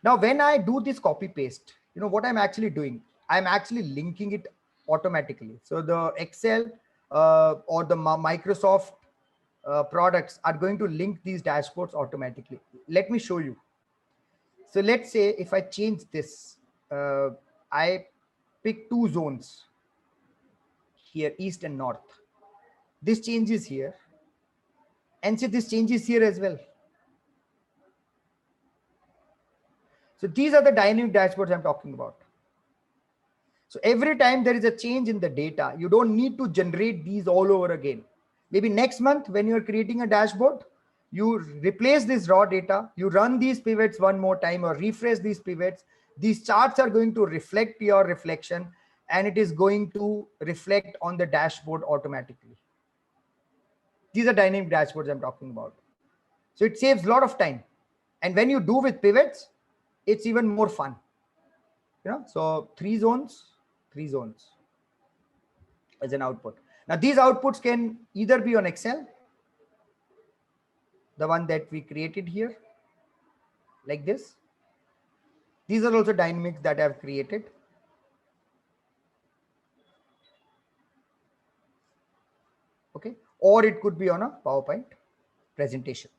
Now when I do this copy paste, you know what I'm actually doing, I'm actually linking it automatically. So the Excel or the Microsoft products are going to link these dashboards automatically. Let me show you. So let's say if I change this, I pick two zones here, east and north. This changes here, and see this changes here as well. So these are the dynamic dashboards I'm talking about. So every time there is a change in the data, you don't need to generate these all over again. Maybe next month when you're creating a dashboard, you replace this raw data, you run these pivots one more time or refresh these pivots. These charts are going to reflect your reflection and it is going to reflect on the dashboard automatically. These are dynamic dashboards I'm talking about. So it saves a lot of time. And when you do with pivots, it's even more fun. You know, so three zones as an output. Now these outputs can either be on Excel, the one that we created here, like this. These are also dynamics that I've created. Okay, or it could be on a PowerPoint presentation.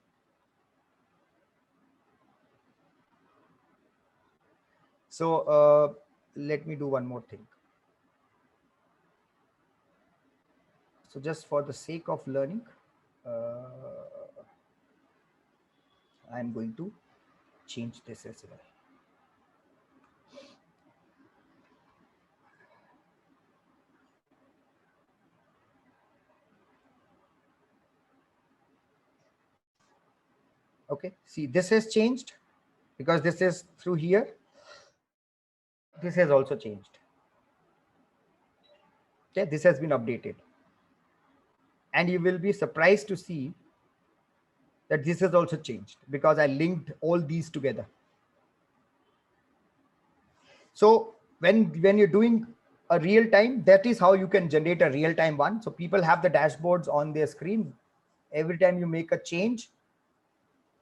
So let me do one more thing. So just for the sake of learning, I'm going to change this as well. Okay, see this has changed because this is through here. This has also changed. Okay, this has been updated. And you will be surprised to see that this has also changed because I linked all these together. So when you're doing a real time, that is how you can generate a real time one. So people have the dashboards on their screen. Every time you make a change,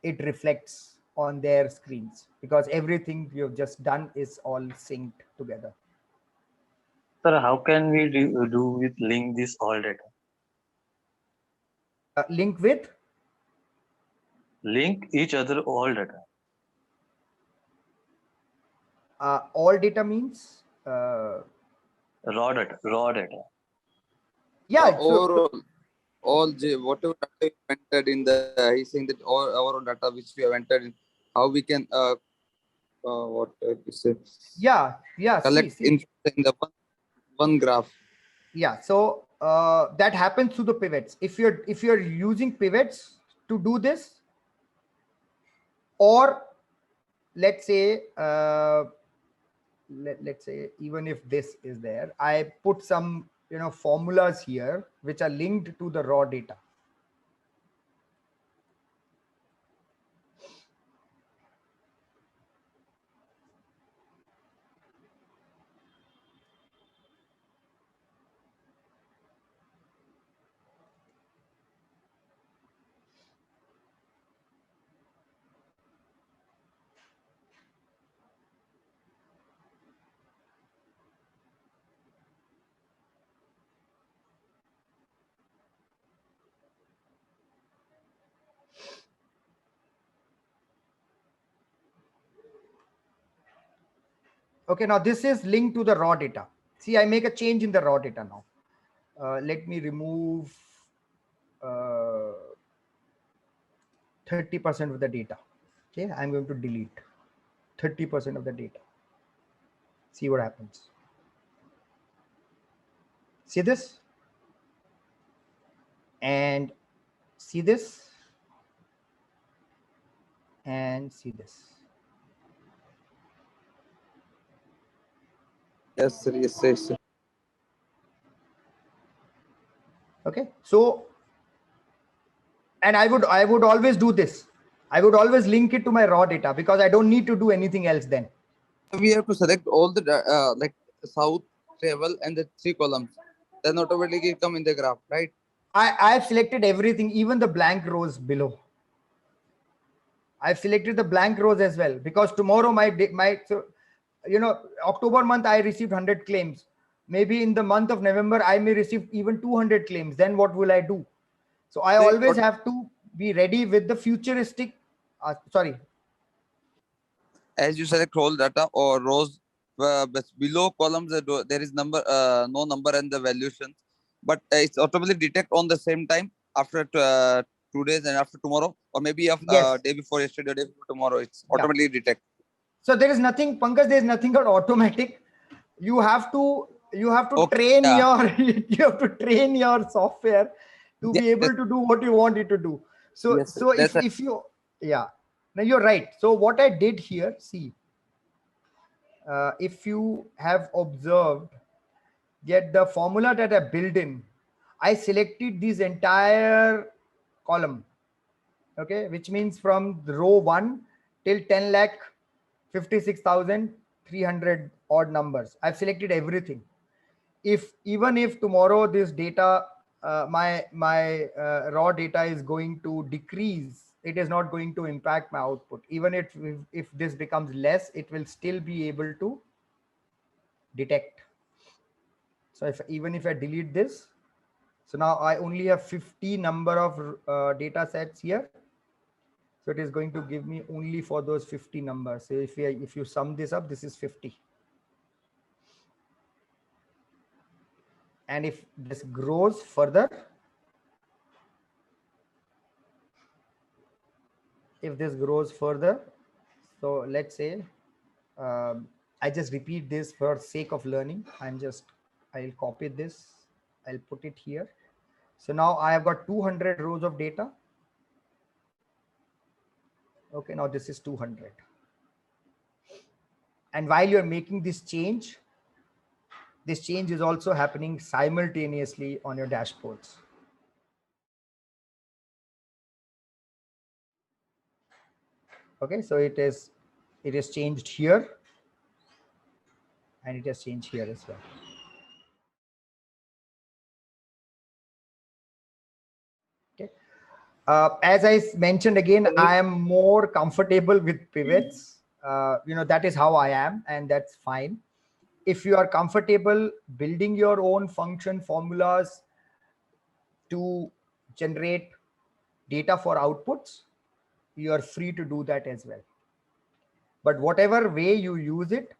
it reflects on their screens because everything you've just done is all synced together. Sir, how can we do with link this all data? Link with? Link each other all data. All data means Raw data. Raw data. yeah. So Overall, whatever data you entered in the, he's saying that all our data which we have entered in, how we can what you say, yeah, collect in the one graph. yeah. So that happens through the pivots. If you're using pivots to do this, or let's say let's say even if this is there, I put some formulas here which are linked to the raw data. Okay, now this is linked to the raw data. See, I make a change in the raw data now. Let me remove 30% of the data. Okay, I'm going to delete 30% of the data. See what happens. See this? And see this? And see this. Yes, sir. Yes, sir. Yes, sir. Okay, so and I would always do this. I would always link it to my raw data because I don't need to do anything else then. We have to select all the like south, travel, and the 3 columns. Then automatically come in the graph, right? I've selected everything, even the blank rows below. I've selected the blank rows as well because tomorrow so October month I received 100 claims. Maybe in the month of November I may receive even 200 claims. Then what will I do? So I always have to be ready with the futuristic. Sorry. As you select whole data or rows, but below columns there is number, no number and the valuations, but it's automatically detect on the same time after 2 days and after tomorrow, or maybe Yes. day before yesterday, day before tomorrow. It's Yeah. automatically detect. So there is nothing, Pankaj. There is nothing called automatic. You have to Okay, train yeah. your you have to train your software to be able to do what you want it to do. So Yes, so that's if you yeah, now you're right. So what I did here, see, if you have observed, get the formula that I built in, I selected this entire column. Okay, which means from the row 1 till 10 lakh 56,300 odd numbers. I've selected everything. Even if tomorrow this data, my raw data is going to decrease, it is not going to impact my output. Even if this becomes less, it will still be able to detect. So even if I delete this, so now I only have 50 number of data sets here. So it is going to give me only for those 50 numbers. So if you sum this up, this is 50. And if this grows further, so let's say I just repeat this for sake of learning. I'll copy this, I'll put it here. So now I have got 200 rows of data. Okay, now this is 200. And while you're making this change is also happening simultaneously on your dashboards. Okay, so it is changed here and it has changed here as well. Okay, as I mentioned again, I am more comfortable with pivots. That is how I am, and that's fine. If you are comfortable building your own function formulas to generate data for outputs, you are free to do that as well. But whatever way you use it,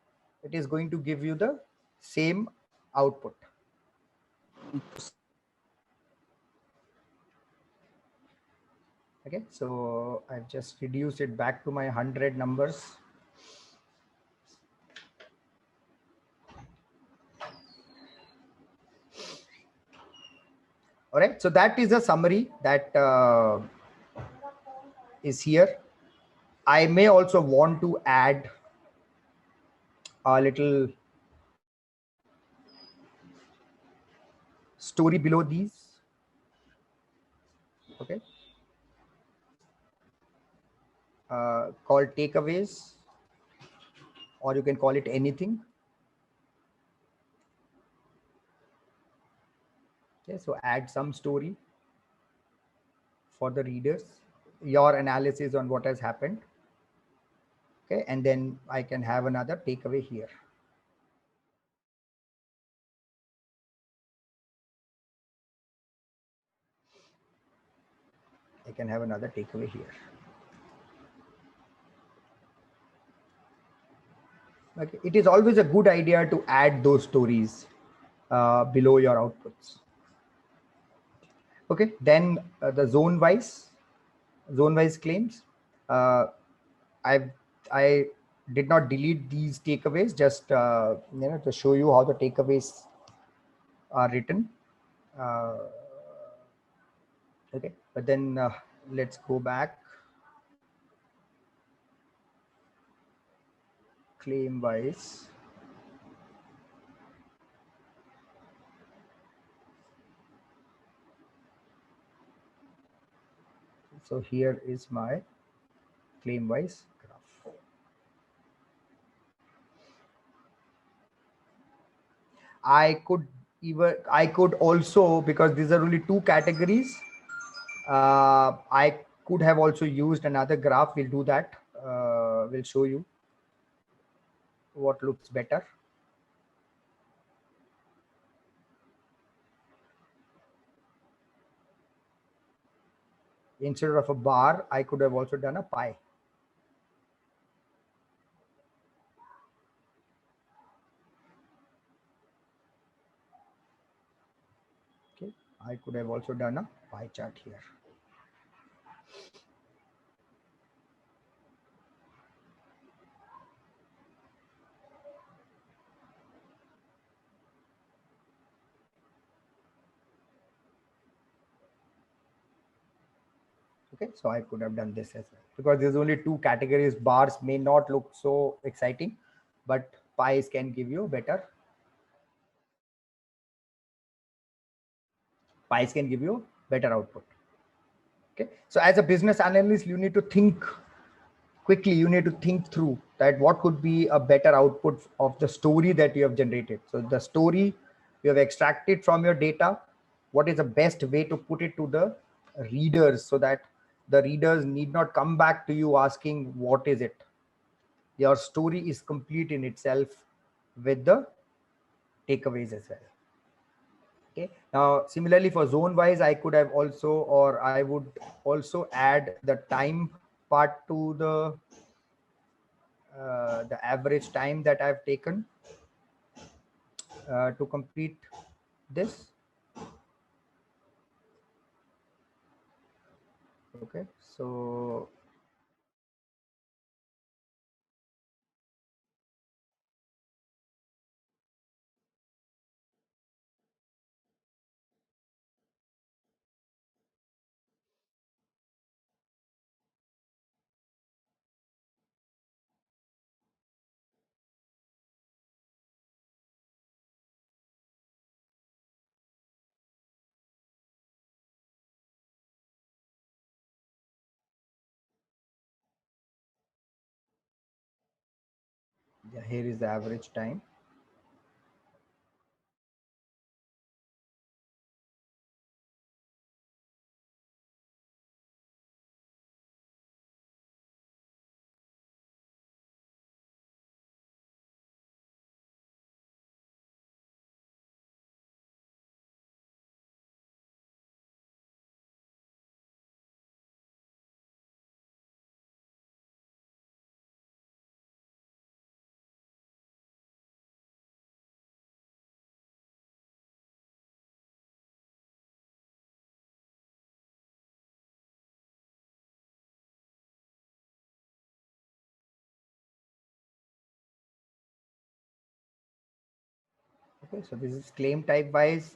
it is going to give you the same output. Okay, so I've just reduced it back to my 100 numbers. All right, so that is a summary that is here. I may also want to add a little story below these. Okay, called takeaways, or you can call it anything. Okay, so add some story for the readers, your analysis on what has happened. Okay, and then I can have another takeaway here. I can have another takeaway here. Okay, it is always a good idea to add those stories below your outputs. Okay, then the zone wise claims. I did not delete these takeaways, just to show you how the takeaways are written. Okay, but then let's go back. Claim wise. So here is my claim wise graph. I could also, because these are only two categories, I could have also used another graph. We'll do that. We'll show you what looks better. Instead of a bar, I could have also done a pie. Okay, I could have also done a pie chart here. Okay, so I could have done this as well, because there's only two categories. Bars may not look so exciting, but pies can give you better. Pies can give you better output. Okay, so as a business analyst, you need to think quickly. You need to think through that what could be a better output of the story that you have generated. So the story you have extracted from your data, what is the best way to put it to the readers, so that the readers need not come back to you asking what is it. Your story is complete in itself with the takeaways as well. Okay, now similarly for zone wise, I could have also, or I would also add the time part to the average time that I've taken to complete this. Okay, so yeah, here is the average time. Okay, so this is claim type wise.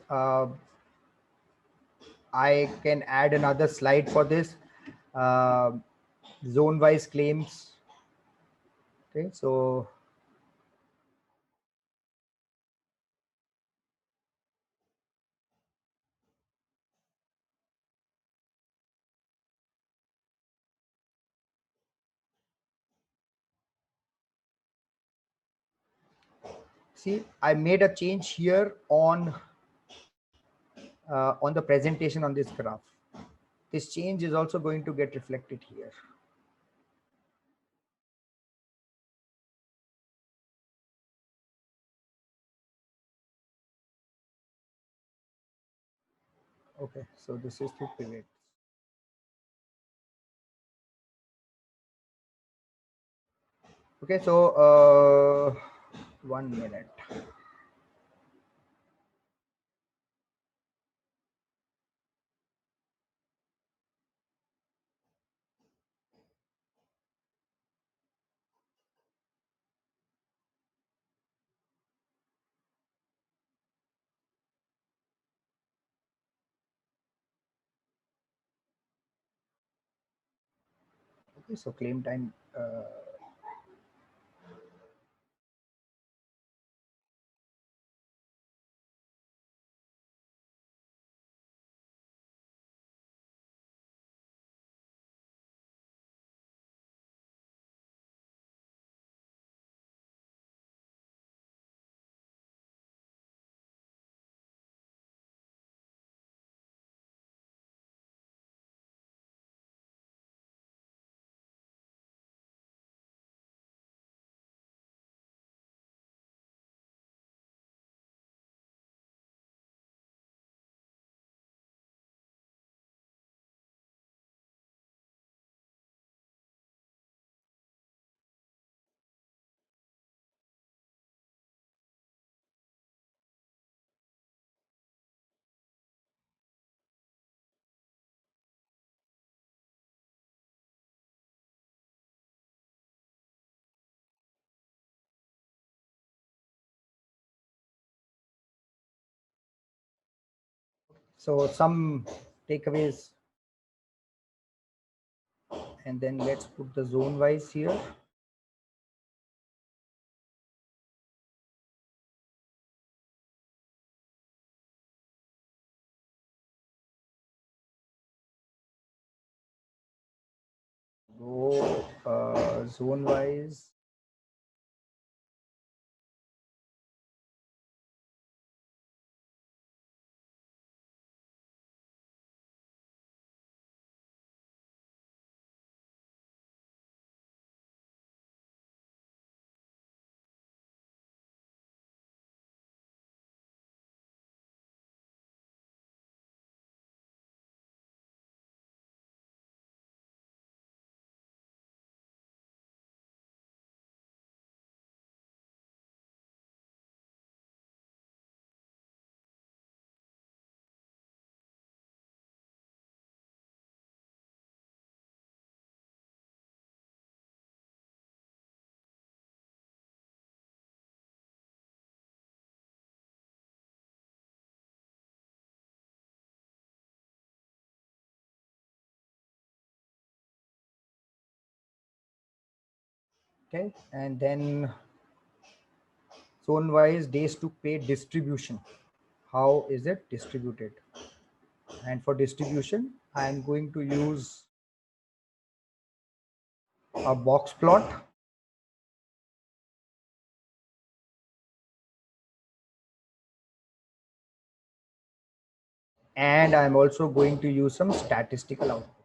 I can add another slide for this. Uh, Zone wise claims. Okay, so see, I made a change here on the presentation on this graph. This change is also going to get reflected here. Okay, so this is through pivot. Okay, so 1 minute. Okay, so claim time. So some takeaways, and then let's put the zone wise here. Go zone wise. Okay, and then zone wise days to pay distribution. How is it distributed? And for distribution, I am going to use a box plot. And I'm also going to use some statistical output.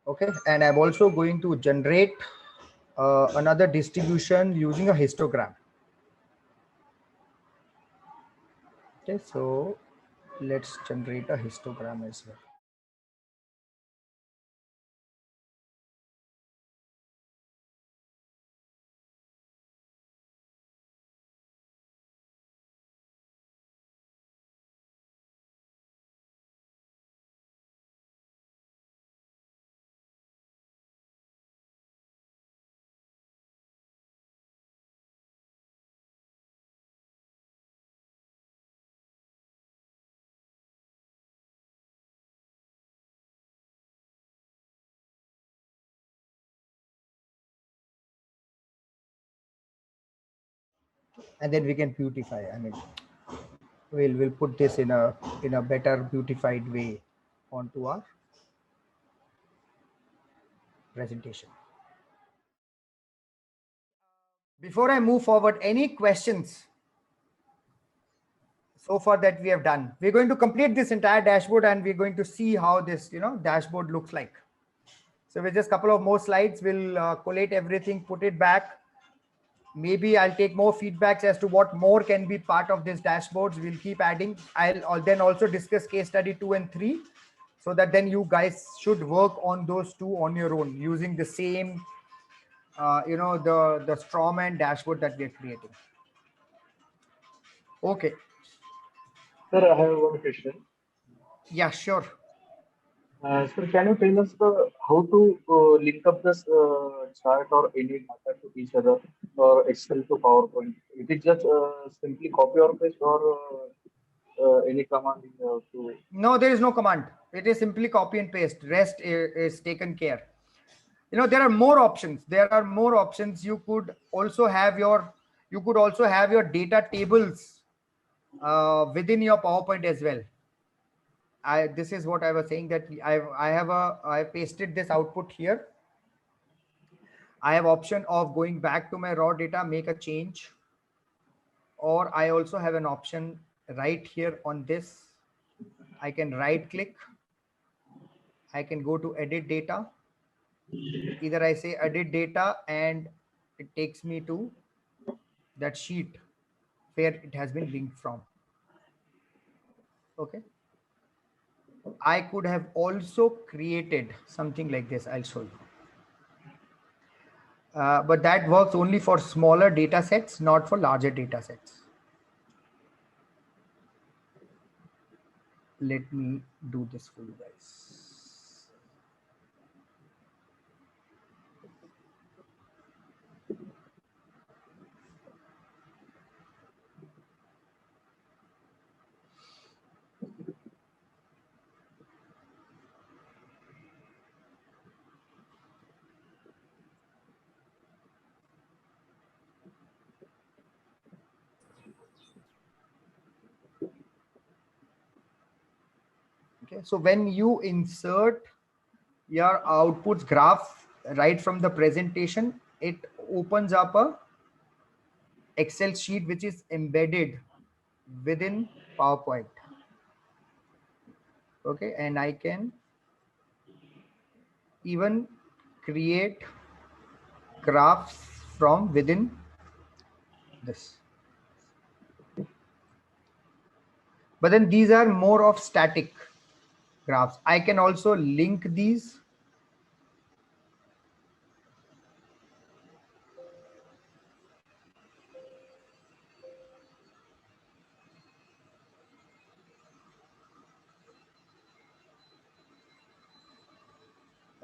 Okay, and I'm also going to generate another distribution using a histogram. Okay, so let's generate a histogram as well. and then we can beautify. I mean, we'll put this in a better beautified way onto our presentation. Before I move forward, any questions so far that we have done? We're going to complete this entire dashboard and we're going to see how this, dashboard looks like. So with just a couple of more slides, we'll collate everything, put it back. Maybe I'll take more feedbacks as to what more can be part of this dashboards. We'll keep adding. I'll then also discuss case study 2 and 3, so that then you guys should work on those two on your own using the same, the strawman dashboard that we're creating. Okay. Sir, I have one question. Yeah, sure. Sir, can you tell us how to link up this chart or any data to each other, or Excel to PowerPoint? Is it just simply copy or paste, or any command to? No, there is no command. It is simply copy and paste. Rest is taken care. There are more options. You could also have your data tables within your PowerPoint as well. This is what I was saying, that I pasted this output here. I have option of going back to my raw data, make a change, or I also have an option right here on this. I can right click. I can go to edit data. Either I say edit data and it takes me to that sheet where it has been linked from. Okay. I could have also created something like this. I'll show you. But that works only for smaller data sets, not for larger data sets. Let me do this for you guys. Okay, so when you insert your outputs graph right from the presentation, it opens up a Excel sheet which is embedded within PowerPoint. Okay, and I can even create graphs from within this. But then these are more of static graphs. I can also link these.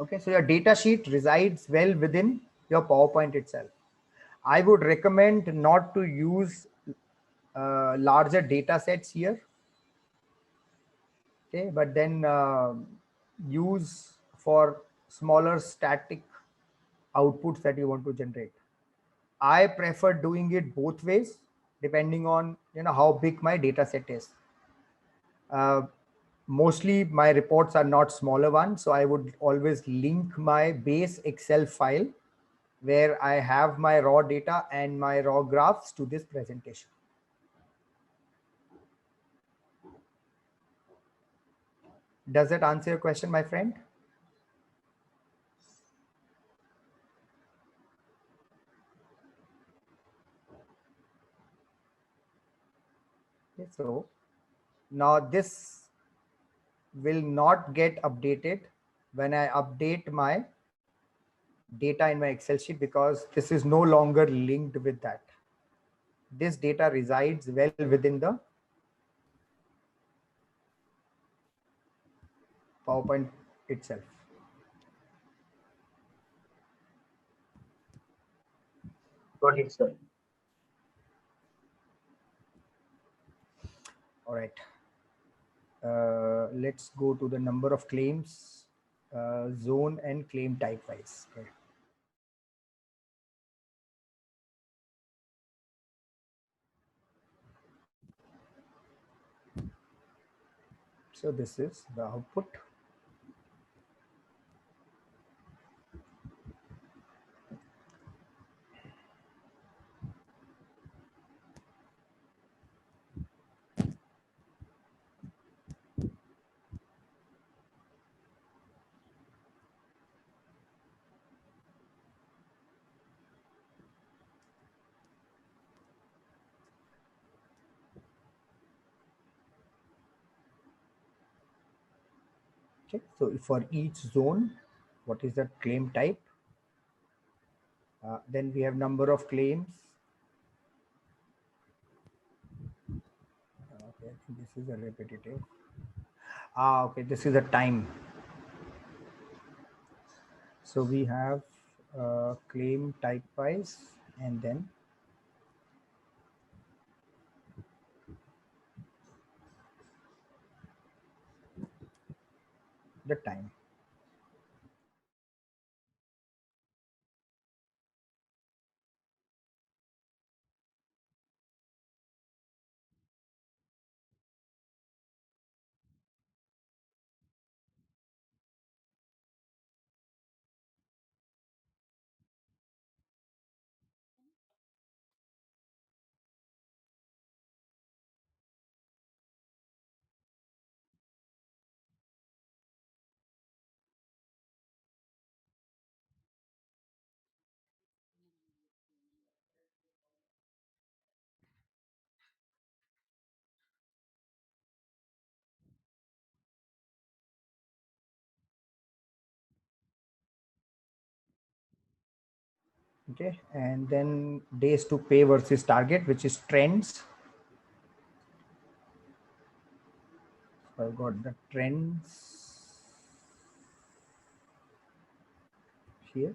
Okay, so your data sheet resides well within your PowerPoint itself. I would recommend not to use larger data sets here. Okay, but then use for smaller static outputs that you want to generate. I prefer doing it both ways, depending on how big my data set is. Mostly my reports are not smaller ones, so I would always link my base Excel file where I have my raw data and my raw graphs to this presentation. Does that answer your question, my friend? Okay, so now this will not get updated when I update my data in my Excel sheet, because this is no longer linked with that. This data resides well within the PowerPoint itself. Got it, sir. All right. Let's go to the number of claims, zone and claim type wise. Okay. So this is the output. Okay, so for each zone, what is the claim type? Then we have number of claims. Okay, I think this is a repetitive. Okay, this is a time. So we have claim type wise, and then the time. Okay, and then days to pay versus target, which is trends. So I've got the trends here.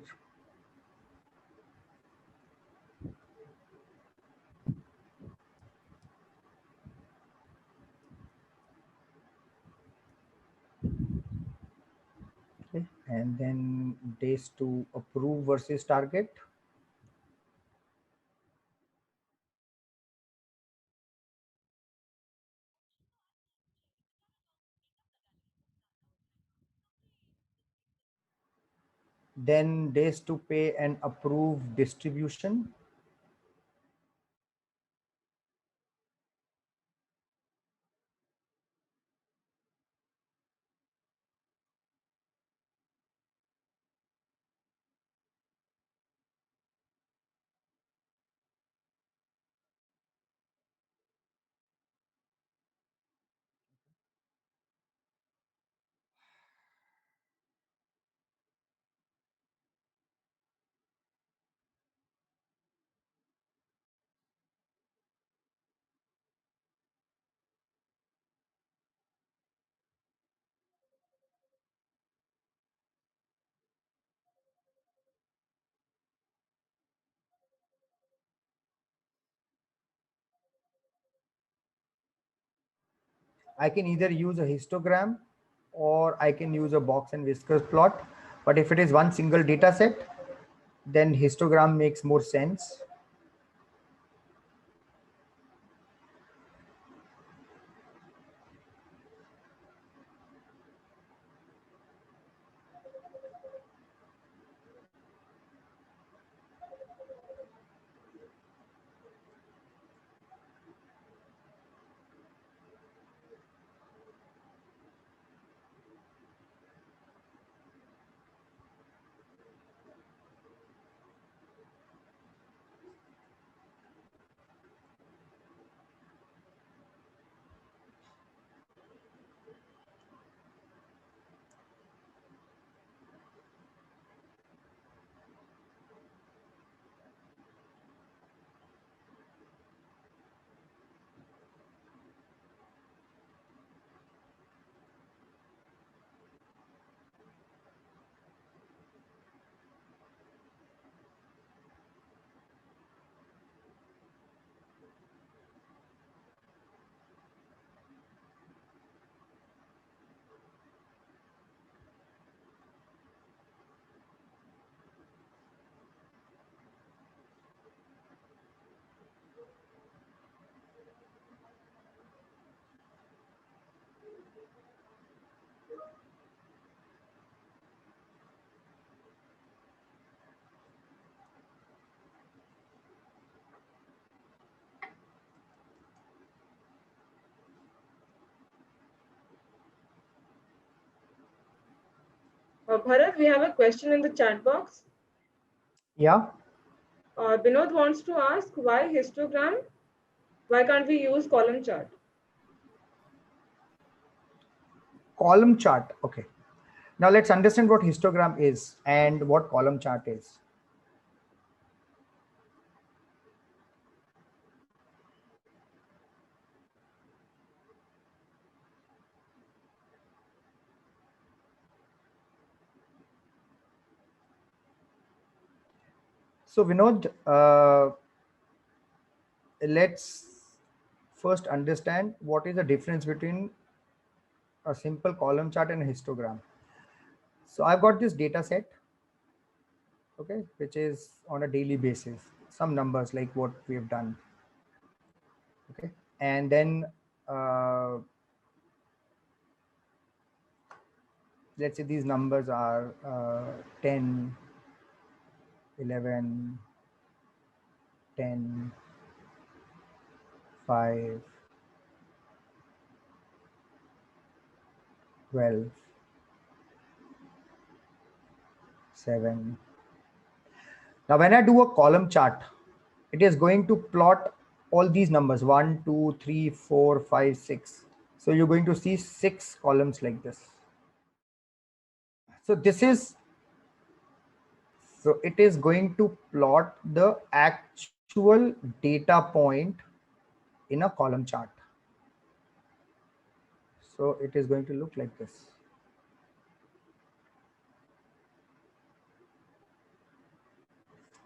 Okay, and then days to approve versus target. Then days to pay and approve distribution. I can either use a histogram or I can use a box and whiskers plot. But if it is one single data set, then histogram makes more sense. Bharat, we have a question in the chat box. Yeah. Binod wants to ask why histogram? Why can't we use column chart? Column chart. Okay. Now let's understand what histogram is and what column chart is. So Vinod, let's first understand what is the difference between a simple column chart and a histogram. So I've got this data set, okay, which is on a daily basis, some numbers like what we have done, okay, and then let's say these numbers are 10, 11, 10, 5, 12, 7. Now, when I do a column chart, it is going to plot all these numbers 1, 2, 3, 4, 5, 6. So you're going to see 6 columns like this. So it is going to plot the actual data point in a column chart. So it is going to look like this.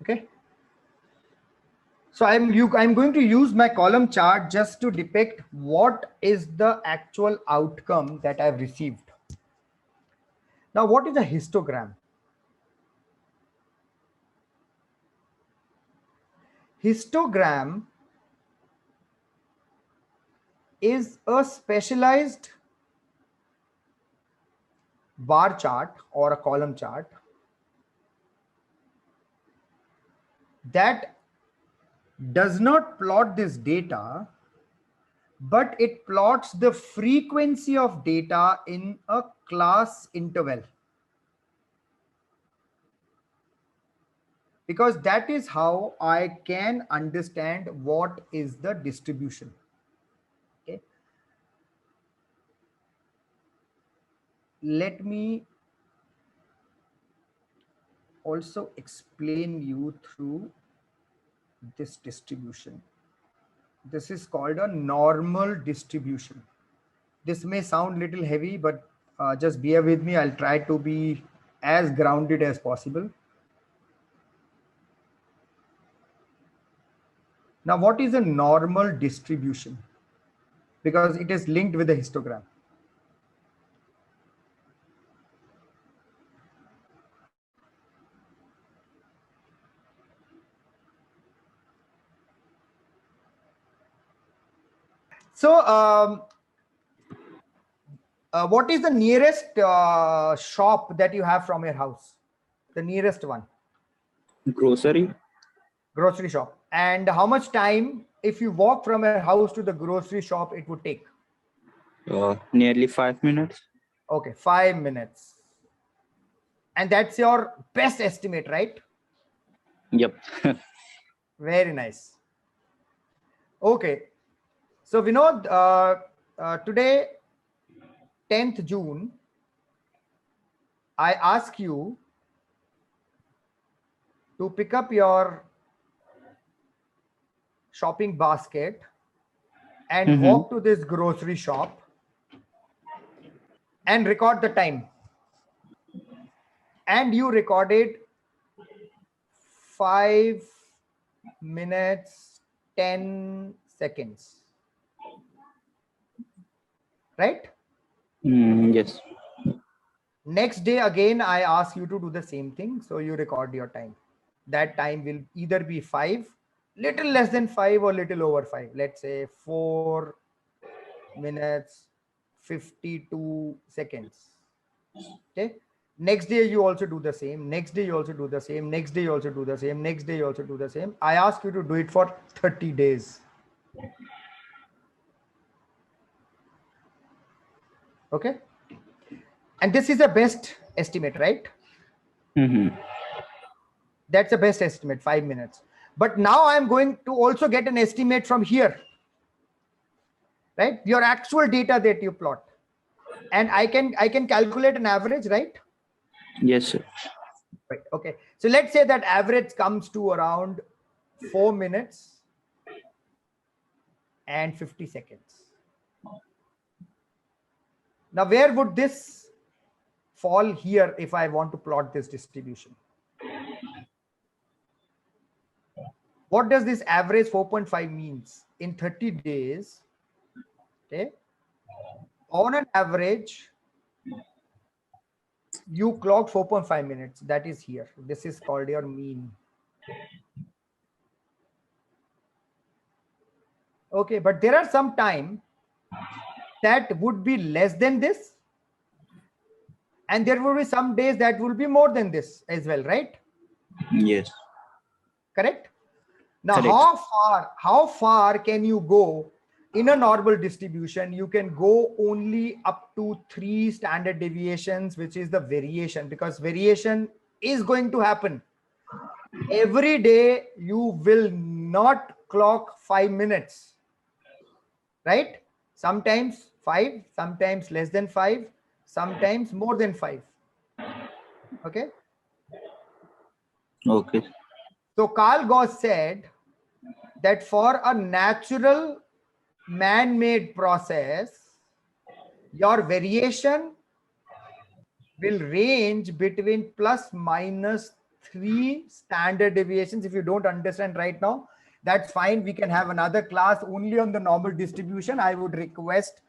Okay. So I'm going to use my column chart just to depict what is the actual outcome that I've received. Now, what is a histogram? Histogram is a specialized bar chart or a column chart that does not plot this data, but it plots the frequency of data in a class interval. Because that is how I can understand what is the distribution. Okay. Let me also explain you through this distribution. This is called a normal distribution. This may sound a little heavy, but just bear with me. I'll try to be as grounded as possible. Now, what is a normal distribution? Because it is linked with the histogram. So, what is the nearest shop that you have from your house? The nearest one? Grocery. Grocery shop. And how much time, if you walk from your house to the grocery shop, it would take? Nearly 5 minutes. Okay, 5 minutes. And that's your best estimate, right? Yep. Very nice. Okay. So Vinod, today, 10th June, I ask you to pick up your shopping basket and walk to this grocery shop and record the time. And you recorded 5 minutes, 10 seconds. Right? Yes. Next day, again, I ask you to do the same thing. So you record your time. That time will either be 5, little less than 5 or little over 5. Let's say 4 minutes, 52 seconds. Okay. Next day, you also do the same. Next day, you also do the same. Next day, you also do the same. Next day, you also do the same. I ask you to do it for 30 days. Okay. And this is the best estimate, right? Mm-hmm. That's the best estimate, 5 minutes. But now I'm going to also get an estimate from here, right? Your actual data that you plot. And I can calculate an average, right? Yes, sir. Right. Okay. So let's say that average comes to around 4 minutes and 50 seconds. Now, where would this fall here if I want to plot this distribution? What does this average 4.5 means? In 30 days, okay, on an average, you clock 4.5 minutes. That is here. This is called your mean. Okay, but there are some time that would be less than this. And there will be some days that will be more than this as well, right? Yes. Correct? Now, Correct. how far can you go in a normal distribution? You can go only up to 3 standard deviations, which is the variation, because variation is going to happen. Every day you will not clock 5 minutes, right? Sometimes 5, sometimes less than 5, sometimes more than 5. Okay. Okay. So Carl Gauss said that for a natural man-made process, your variation will range between plus minus 3 standard deviations. If you don't understand right now, that's fine. We can have another class only on the normal distribution. I would request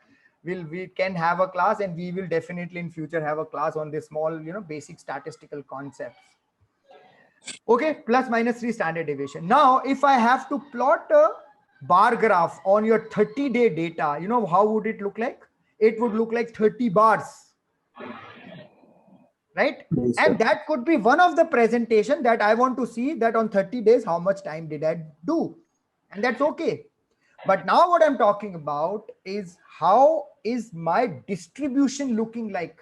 we can have a class, and we will definitely in future have a class on this small, basic statistical concepts. Okay, plus minus 3 standard deviation. Now, if I have to plot a bar graph on your 30-day data, how would it look like? It would look like 30 bars, right? Yes, And sir. that could be one of the presentation that I want to see, that on 30 days, how much time did I do? And that's okay. But now what I'm talking about is how is my distribution looking like?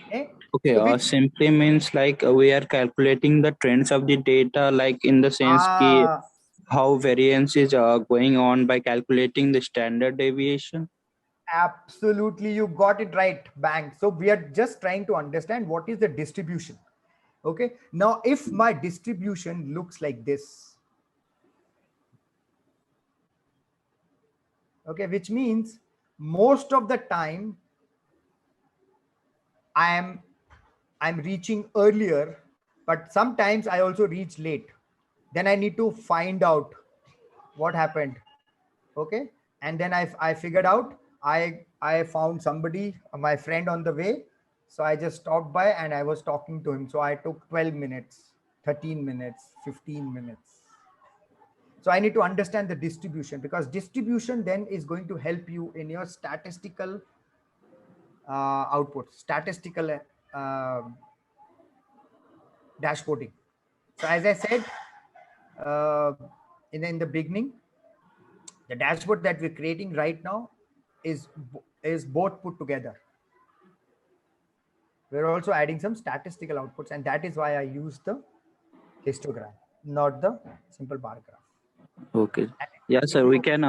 Okay. Okay, So which simply means like we are calculating the trends of the data, like in the sense ki how variance is going on by calculating the standard deviation. absolutely, you got it right, bang. So we are just trying to understand what is the distribution. Okay. Now, if my distribution looks like this, okay, which means most of the time I'm reaching earlier, but sometimes I also reach late. Then I need to find out what happened. Okay. And then I figured out, I found somebody, my friend on the way. So I just stopped by and I was talking to him. So I took 12 minutes, 13 minutes, 15 minutes. So I need to understand the distribution, because distribution then is going to help you in your statistical output, statistical dashboarding. So as I said in the beginning, the dashboard that we're creating right now is both put together. We're also adding some statistical outputs, and that is why I use the histogram, not the simple bar graph. Okay. Yeah, sir. We can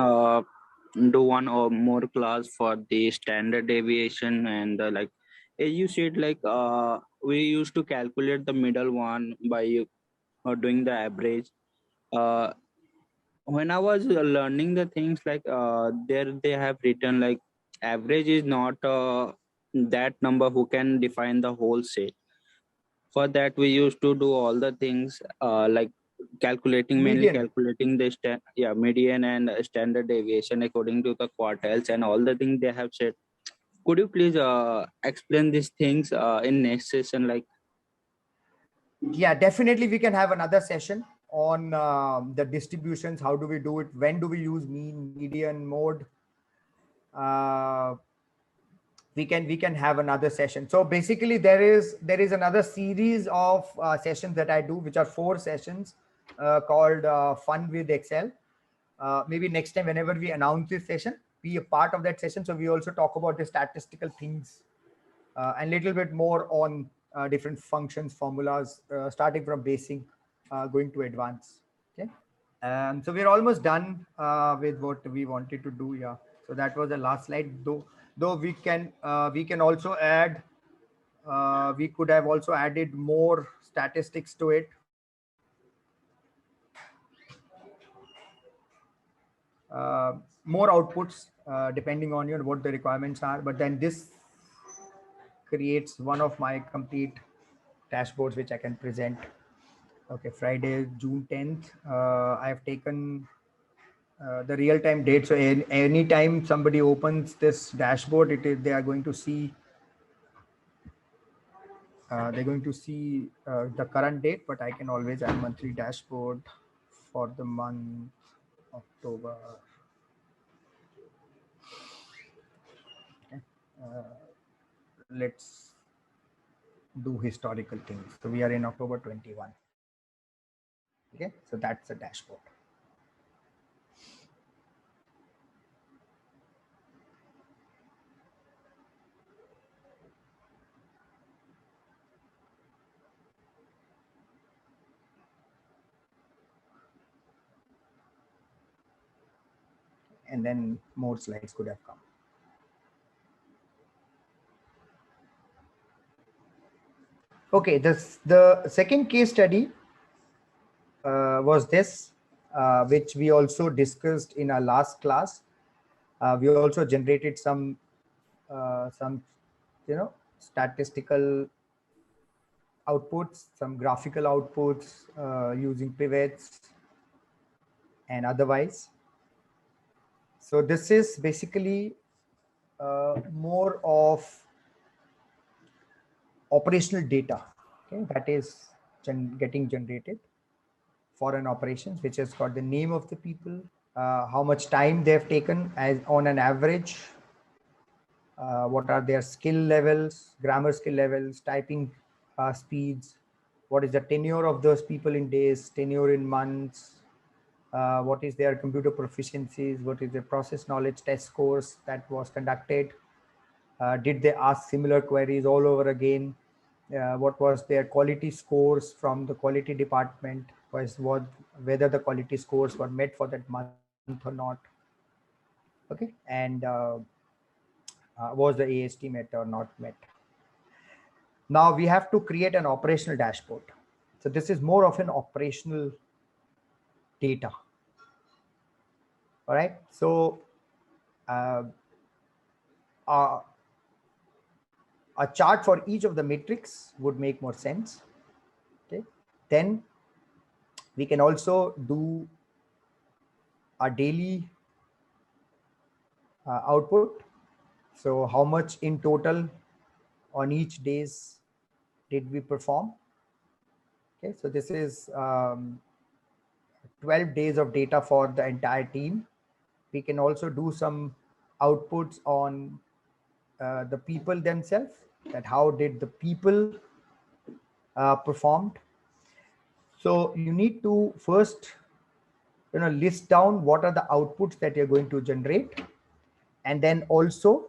do one or more class for the standard deviation and like as you said, like we used to calculate the middle one by doing the average. Uh, when I was learning the things like there they have written like average is not that number who can define the whole set. For that we used to do all the things like mainly Median. calculating the median and standard deviation according to the quartiles and all the things they have said. Could you please explain these things in next session, like? Yeah, definitely we can have another session on the distributions. How do we do it? When do we use mean, median, mode? We can have another session. So basically there is another series of sessions that I do, which are 4 sessions called Fun with Excel. Maybe next time, whenever we announce this session, be a part of that session. So we also talk about the statistical things and little bit more on different functions, formulas, starting from basic, going to advanced. Okay. So we're almost done with what we wanted to do. Yeah. So that was the last slide. Though we can also add. We could have also added more statistics to it. More outputs depending on what the requirements are. But then this creates one of my complete dashboards which I can present. Okay, Friday, June 10th. I have taken the real-time date. So anytime somebody opens this dashboard, they are going to see the current date. But I can always add monthly dashboard for the month October. Okay. Let's do historical things. So we are in October 21. Okay, so that's a dashboard. And then more slides could have come. Okay, the second case study was this, which we also discussed in our last class. We also generated some statistical outputs, some graphical outputs using pivots and otherwise. So this is basically more of operational data, okay, that is getting generated for an operations, which has got the name of the people, how much time they've taken as on an average, what are their skill levels, grammar skill levels, typing speeds, what is the tenure of those people in days, tenure in months, what is their computer proficiencies, what is their process knowledge test scores that was conducted, did they ask similar queries all over again, what was their quality scores from the quality department, whether the quality scores were met for that month or not. Okay, and was the AST met or not met. Now we have to create an operational dashboard. So this is more of an operational data. All right, so a chart for each of the metrics would make more sense. Okay, then we can also do a daily output. So how much in total on each days did we perform? Okay, so this is 12 days of data for the entire team. We can also do some outputs on the people themselves, that how did the people performed. So you need to first list down what are the outputs that you're going to generate, and then also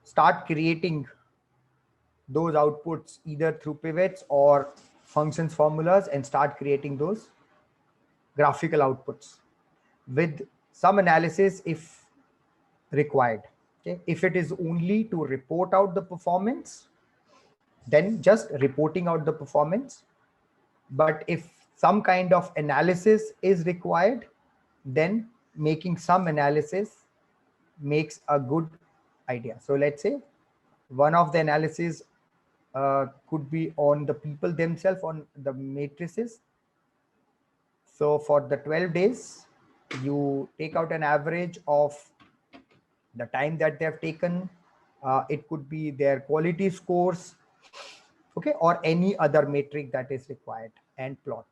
start creating those outputs either through pivots or functions formulas, and start creating those graphical outputs with some analysis if required. Okay, if it is only to report out the performance, then just reporting out the performance. But if some kind of analysis is required, then making some analysis makes a good idea. So let's say one of the analysis could be on the people themselves, on the matrices. So for the 12 days, you take out an average of the time that they have taken. It could be their quality scores, okay, or any other metric that is required, and plot.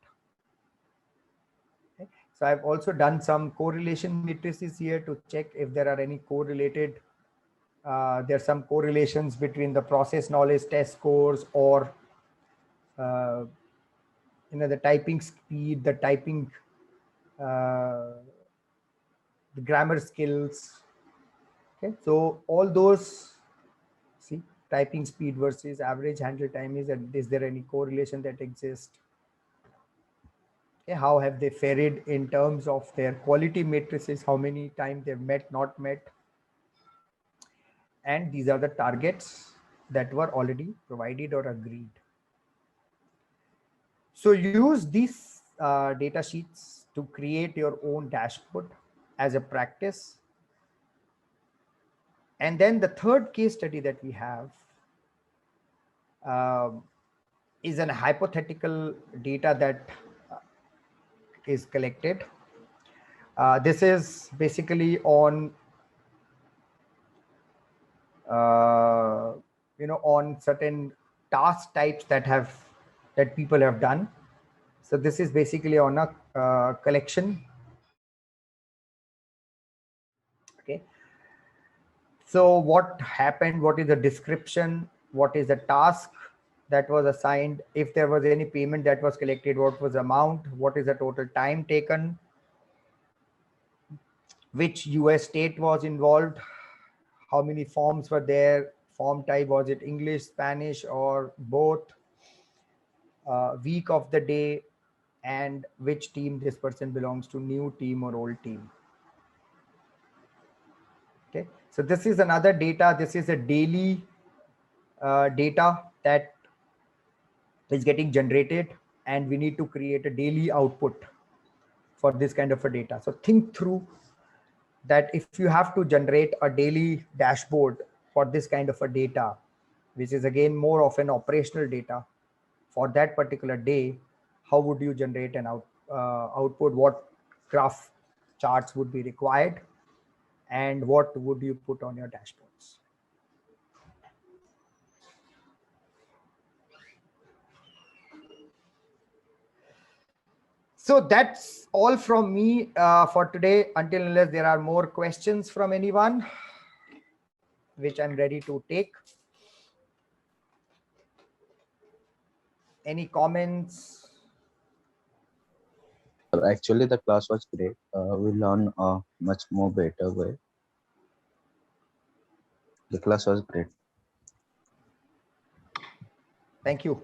Okay. So I've also done some correlation matrices here to check if there are any correlated. There are some correlations between the process knowledge test scores, or the typing speed, the typing, the grammar skills. Okay, so all those, see, typing speed versus average handle time? Is there any correlation that exists? Okay, how have they fared in terms of their quality matrices? How many times they've met, not met? And these are the targets that were already provided or agreed. So use these data sheets to create your own dashboard as a practice. And then the third case study that we have is an hypothetical data that is collected. This is basically on on certain task types that people have done. So this is basically on a collection. Okay. So what happened? What is the description? What is the task that was assigned? If there was any payment that was collected, what was the amount? What is the total time taken? Which US state was involved? How many forms were there? Form type, was it English, Spanish, or both? Week of the day, and which team this person belongs to, new team or old team. Okay, so this is another data. This is a daily data that is getting generated, and we need to create a daily output for this kind of a data. So think through that. If you have to generate a daily dashboard for this kind of a data, which is again more of an operational data for that particular day, how would you generate an output? What graph charts would be required, and what would you put on your dashboards? So that's all from me for today, until unless there are more questions from anyone, which I'm ready to take. Any comments? Actually, the class was great. We learned a much more better way. The class was great. Thank you.